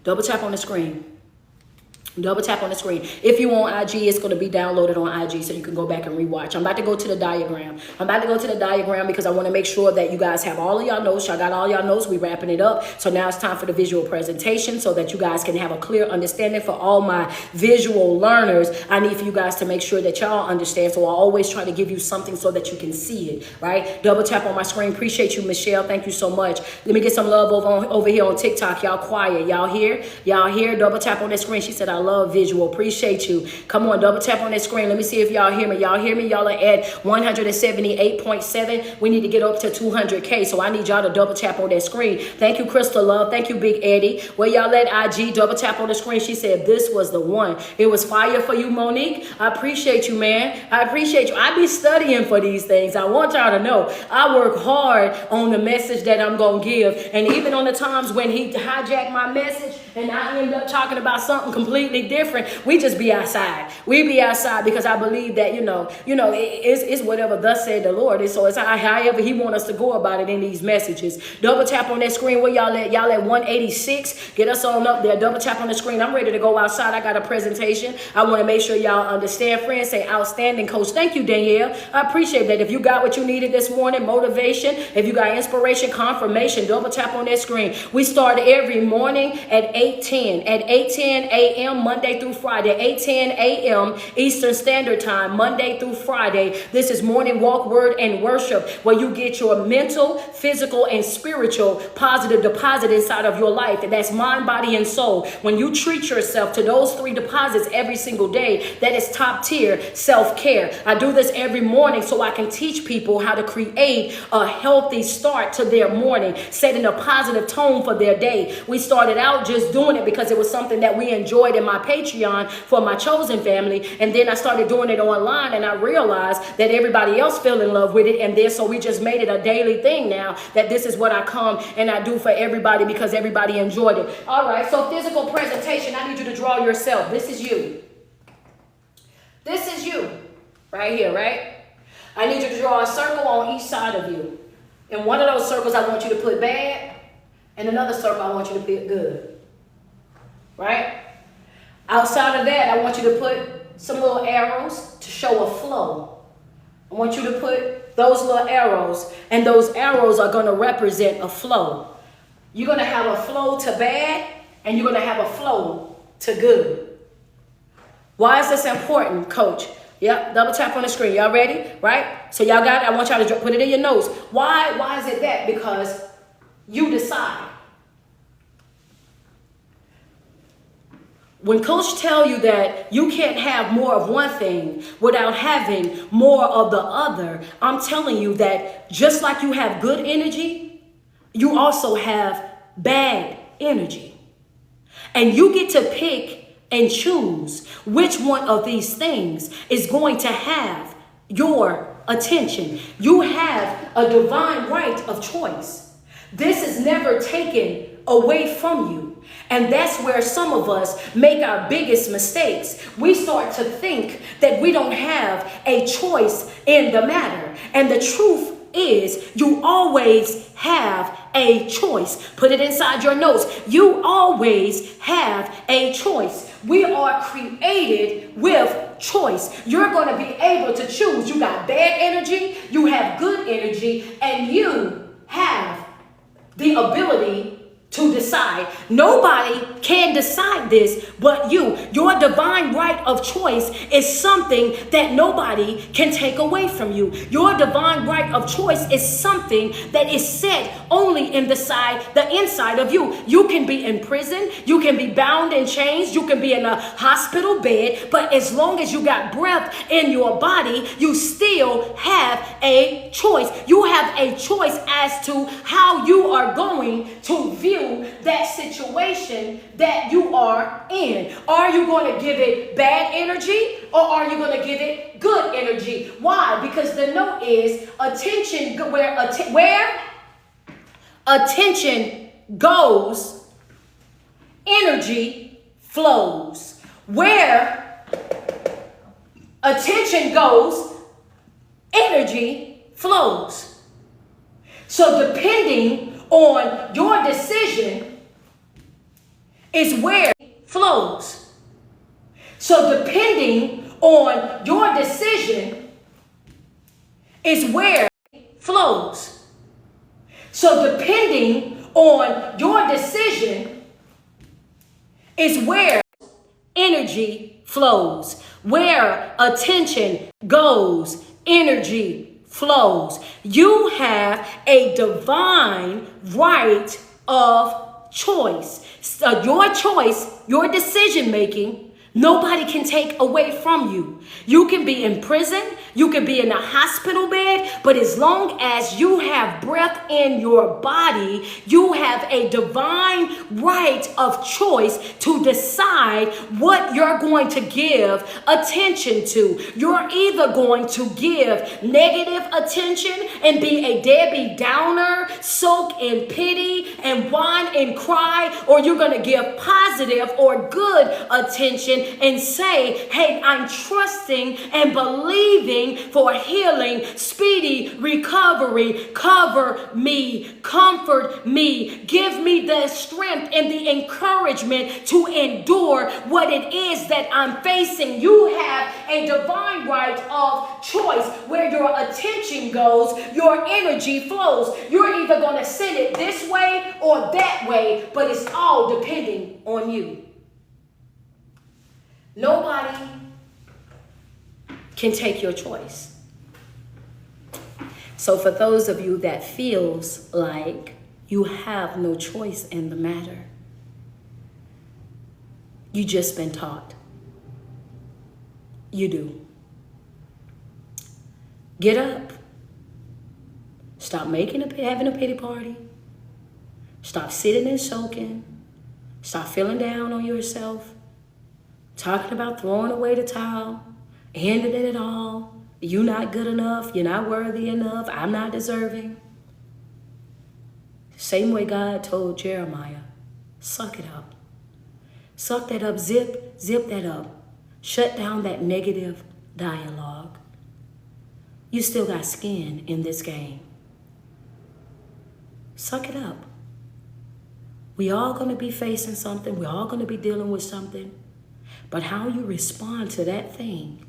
Double tap on the screen. Double tap on the screen. If you on IG, it's going to be downloaded on IG so you can go back and rewatch. I'm about to go to the diagram. Because I want to make sure that you guys have all of y'all notes. Y'all got all y'all notes. We wrapping it up. So now it's time for the visual presentation so that you guys can have a clear understanding. For all my visual learners, I need for you guys to make sure that y'all understand. So I always try to give you something so that you can see it, right? Double tap on my screen. Appreciate you, Michelle. Thank you so much. Let me get some love over here on TikTok. Y'all quiet. Y'all here? Y'all here? Double tap on that screen. She said, I love visual. Appreciate you. Come on, double tap on that screen. Let me see if y'all hear me. Y'all hear me? Y'all are at 178.7. We need to get up to 200K. So I need y'all to double tap on that screen. Thank you, Crystal Love. Thank you, Big Eddie. Where y'all at IG? Double tap on the screen. She said this was the one. It was fire for you, Monique. I appreciate you, man. I appreciate you. I be studying for these things. I want y'all to know I work hard on the message that I'm going to give. And even on the times when he hijacked my message and I end up talking about something completely completely different. We just be outside. We be outside because I believe that, it's whatever thus said the Lord. And so it's however he want us to go about it in these messages. Double tap on that screen where y'all at. Y'all at 186. Get us on up there. Double tap on the screen. I'm ready to go outside. I got a presentation. I want to make sure y'all understand. Friends, say outstanding, coach. Thank you, Danielle. I appreciate that. If you got what you needed this morning, motivation, if you got inspiration, confirmation, double tap on that screen. We start every morning at 8:10. At 8:10 a.m. Monday through Friday. 8:10 a.m. Eastern Standard Time, Monday through Friday. This is Morning Walk, Word, and Worship, where you get your mental, physical, and spiritual positive deposit inside of your life. And that's mind, body, and soul. When you treat yourself to those 3 deposits every single day, that is top tier self-care. I do this every morning so I can teach people how to create a healthy start to their morning, setting a positive tone for their day. We started out just doing it because it was something that we enjoyed in my Patreon for my chosen family. And then I started doing it online, and I realized that everybody else fell in love with it. And then so we just made it a daily thing now, that this is what I come and I do for everybody because everybody enjoyed it. All right, so physical presentation, I need you to draw yourself. This is you. This is you right here, right? I need you to draw a circle on each side of you. In one of those circles, I want you to put bad. And another circle, I want you to put good. Right? Outside of that, I want you to put some little arrows to show a flow. I want you to put those little arrows, and those arrows are going to represent a flow. You're going to have a flow to bad, and you're going to have a flow to good. Why is this important, coach? Yep, double tap on the screen. Y'all ready? Right? So y'all got it. I want y'all to put it in your notes. Why is it that? Because you decide. When coach tell you that you can't have more of one thing without having more of the other, I'm telling you that just like you have good energy, you also have bad energy. And you get to pick and choose which one of these things is going to have your attention. You have a divine right of choice. This is never taken away from you. And that's where some of us make our biggest mistakes. We start to think that we don't have a choice in the matter. And the truth is, you always have a choice. Put it inside your notes. You always have a choice. We are created with choice. You're going to be able to choose. You got bad energy, you have good energy, and you have the ability to decide. Nobody can decide this but you. Your divine right of choice is something that nobody can take away from you. Your divine right of choice is something that is set only in the inside of you. You can be in prison, you can be bound in chains, you can be in a hospital bed, but as long as you got breath in your body, you still have a choice. You have a choice as to how you are going to view that situation that you are in. Are you going to give it bad energy, or are you going to give it good energy? Why? Because the note is attention. Where attention goes, energy flows. Where attention goes, energy flows. So depending on your decision is where it flows. So depending on your decision is where it flows. So depending on your decision is where energy flows. Where attention goes, energy flows. You have a divine right of choice. So your choice, your decision making, Nobody can take away from you. You can be in prison, you can be in a hospital bed, but as long as you have breath in your body, you have a divine right of choice to decide what you're going to give attention to. You're either going to give negative attention and be a Debbie Downer, soak in pity and whine and cry, or you're going to give positive or good attention and say, hey, I'm trusting and believing for healing, speedy recovery. Cover me, comfort me, give me the strength and the encouragement to endure what it is that I'm facing. You have a divine right of choice. Where your attention goes, your energy flows. You're either going to send it this way or that way, but it's all depending on you. Nobody can take your choice. So for those of you that feels like you have no choice in the matter, you just been taught. You do. Get up. Stop having a pity party. Stop sitting and soaking. Stop feeling down on yourself. Talking about throwing away the towel, ending it all. You're not good enough. You're not worthy enough. I'm not deserving. Same way God told Jeremiah, suck it up. Suck that up, zip that up. Shut down that negative dialogue. You still got skin in this game. Suck it up. We all going to be facing something. We're all going to be dealing with something. But how you respond to that thing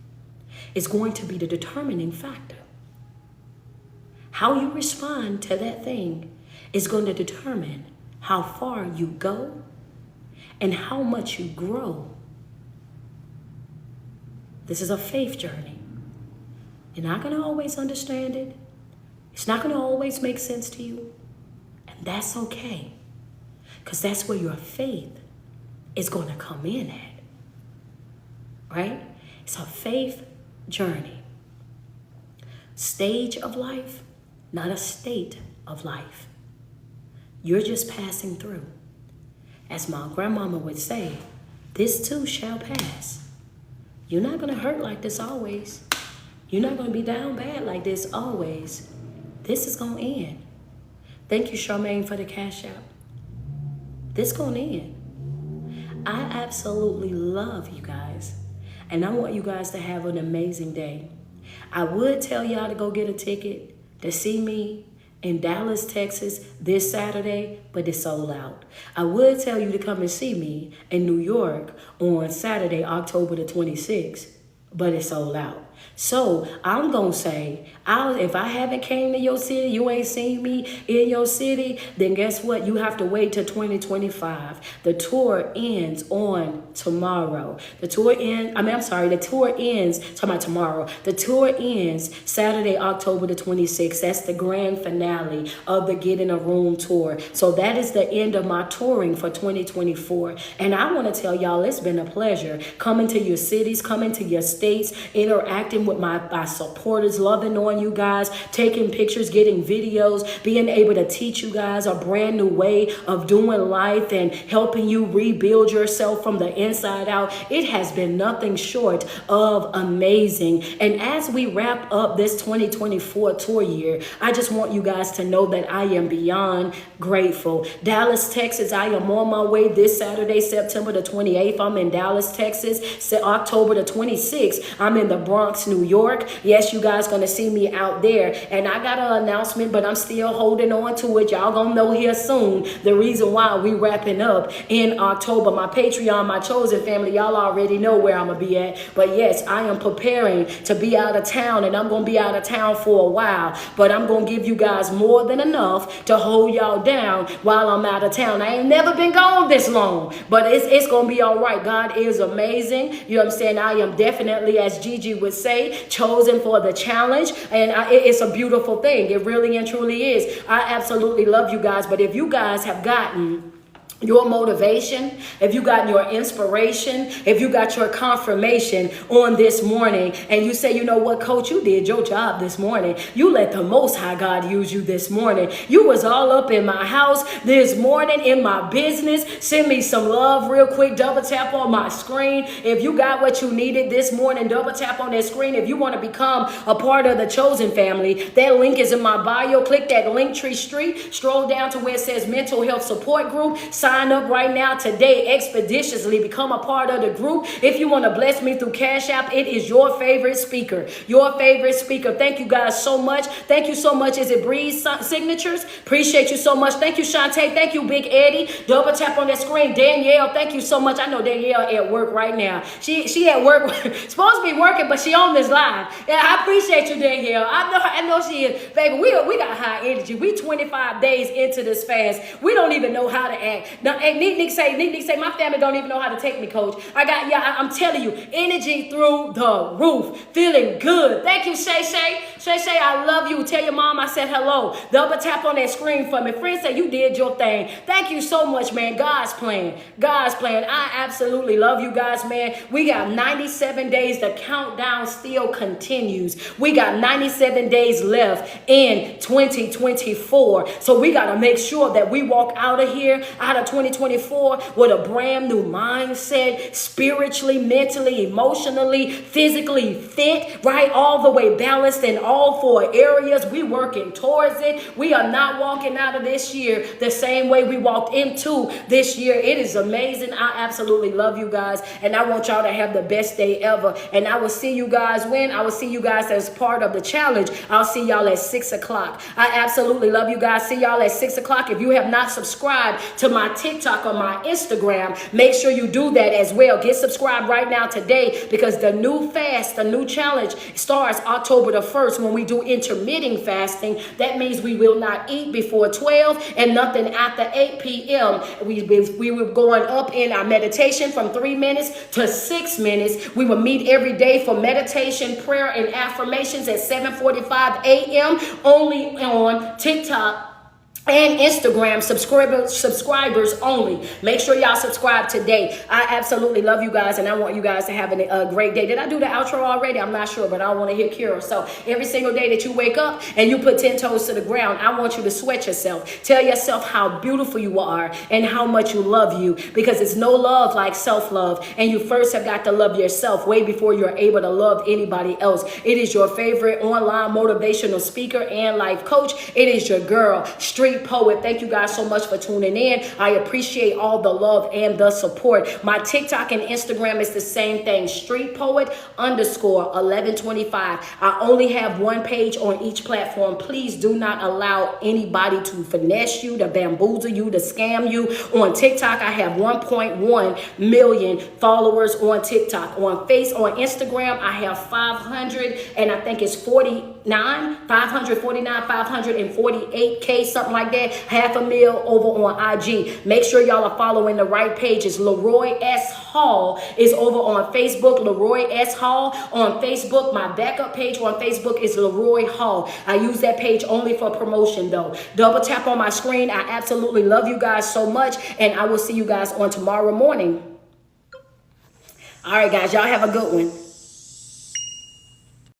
is going to be the determining factor. How you respond to that thing is going to determine how far you go and how much you grow. This is a faith journey. You're not going to always understand it. It's not going to always make sense to you. And that's okay. Because that's where your faith is going to come in at. Right? It's a faith journey. Stage of life, not a state of life. You're just passing through. As my grandmama would say, this too shall pass. You're not going to hurt like this always. You're not going to be down bad like this always. This is going to end. Thank you, Charmaine, for the cash out. This going to end. I absolutely love you guys. And I want you guys to have an amazing day. I would tell y'all to go get a ticket to see me in Dallas, Texas this Saturday, but it's sold out. I would tell you to come and see me in New York on Saturday, October the 26th, but it's sold out. So I'm going to say, if I haven't came to your city, you ain't seen me in your city, then guess what? You have to wait till 2025. The tour ends on tomorrow. The tour ends tomorrow. The tour ends Saturday, October the 26th. That's the grand finale of the Get in a Room tour. So that is the end of my touring for 2024. And I want to tell y'all, it's been a pleasure coming to your cities, coming to your states, interacting with my supporters, loving on you guys, taking pictures, getting videos, being able to teach you guys a brand new way of doing life and helping you rebuild yourself from the inside out. It has been nothing short of amazing. And as we wrap up this 2024 tour year, I just want you guys to know that I am beyond grateful. Dallas, Texas, I am on my way this Saturday, September the 28th. I'm in Dallas, Texas. October the 26th, I'm in the Bronx, New York. Yes, you guys gonna see me out there. And I got an announcement, but I'm still holding on to it. Y'all gonna know here soon the reason why we wrapping up in October. My Patreon, my chosen family, y'all already know where I'm gonna be at. But yes, I am preparing to be out of town, and I'm gonna be out of town for a while. But I'm gonna give you guys more than enough to hold y'all down while I'm out of town. I ain't never been gone this long, but it's gonna be all right. God is amazing. You understand? I am definitely, as Gigi would say, chosen for the challenge, and it's a beautiful thing. It really and truly is. I absolutely love you guys. But if you guys have gotten your motivation, if you got your inspiration, if you got your confirmation on this morning, and you say, you know what, coach, you did your job this morning. You let the Most High God use you this morning. You was all up in my house this morning, in my business. Send me some love real quick. Double tap on my screen. If you got what you needed this morning, double tap on that screen. If you want to become a part of the chosen family, that link is in my bio. Click that Linktree Street. Stroll down to where it says mental health support group. Sign up right now today expeditiously. Become a part of the group. If you want to bless me through Cash App, it is your favorite speaker. Your favorite speaker. Thank you guys so much. Thank you so much. Is it Breeze Signatures? Appreciate you so much. Thank you, Shantae. Thank you, Big Eddie. Double tap on that screen. Danielle, thank you so much. I know Danielle at work right now. She at work. Supposed to be working, but she on this live. Yeah, I appreciate you, Danielle. I know she is. Baby, we got high energy. We 25 days into this fast. We don't even know how to act. Now, hey, Nick say, my family don't even know how to take me, coach. I'm telling you, energy through the roof. Feeling good. Thank you, Shay Shay. Shay Shay, I love you. Tell your mom I said hello. Double tap on that screen for me. Friends say you did your thing. Thank you so much, man. God's plan. God's plan. I absolutely love you guys, man. We got 97 days. The countdown still continues. We got 97 days left in 2024. So we got to make sure that we walk out of here, out of 2024, with a brand new mindset, spiritually, mentally, emotionally, physically fit, right? All the way balanced in all 4 areas. We working towards it. We are not walking out of this year the same way we walked into this year. It is amazing. I absolutely love you guys, and I want y'all to have the best day ever. And I will see you guys when? I will see you guys as part of the challenge. I'll see y'all at 6 o'clock. I absolutely love you guys. See y'all at 6 o'clock. If you have not subscribed to my TikTok or my Instagram, make sure you do that as well. Get subscribed right now today, because the new fast, the new challenge starts October the 1st when we do intermittent fasting. That means we will not eat before 12 and nothing after 8 p.m. We were going up in our meditation from 3 minutes to 6 minutes. We will meet every day for meditation, prayer, and affirmations at 7:45 a.m. only on TikTok and Instagram. Subscribers only. Make sure y'all subscribe today. I absolutely love you guys, and I want you guys to have a great day. Did I do the outro already? I'm not sure, but I want to hear Kira. So every single day that you wake up and you put 10 toes to the ground, I want you to sweat yourself. Tell yourself how beautiful you are and how much you love you, because it's no love like self-love, and you first have got to love yourself way before you're able to love anybody else. It is your favorite online motivational speaker and life coach. It is your girl, Street Poet. Thank you guys so much for tuning in. I appreciate all the love and the support. My TikTok and Instagram is the same thing, Street Poet _1125. I only have one page on each platform. Please do not allow anybody to finesse you, to bamboozle you, to scam you. On TikTok, I have 1.1 million followers on TikTok. On Instagram, I have 500, and I think it's 548K, something like that. 500,000 over on IG. Make sure y'all are following the right pages. Leroy S. Hall is over on Facebook. Leroy S. Hall on Facebook. My backup page on Facebook is Leroy Hall. I use that page only for promotion though. Double tap on my screen. I absolutely love you guys so much, and I will see you guys on tomorrow morning. All right, guys, y'all have a good one.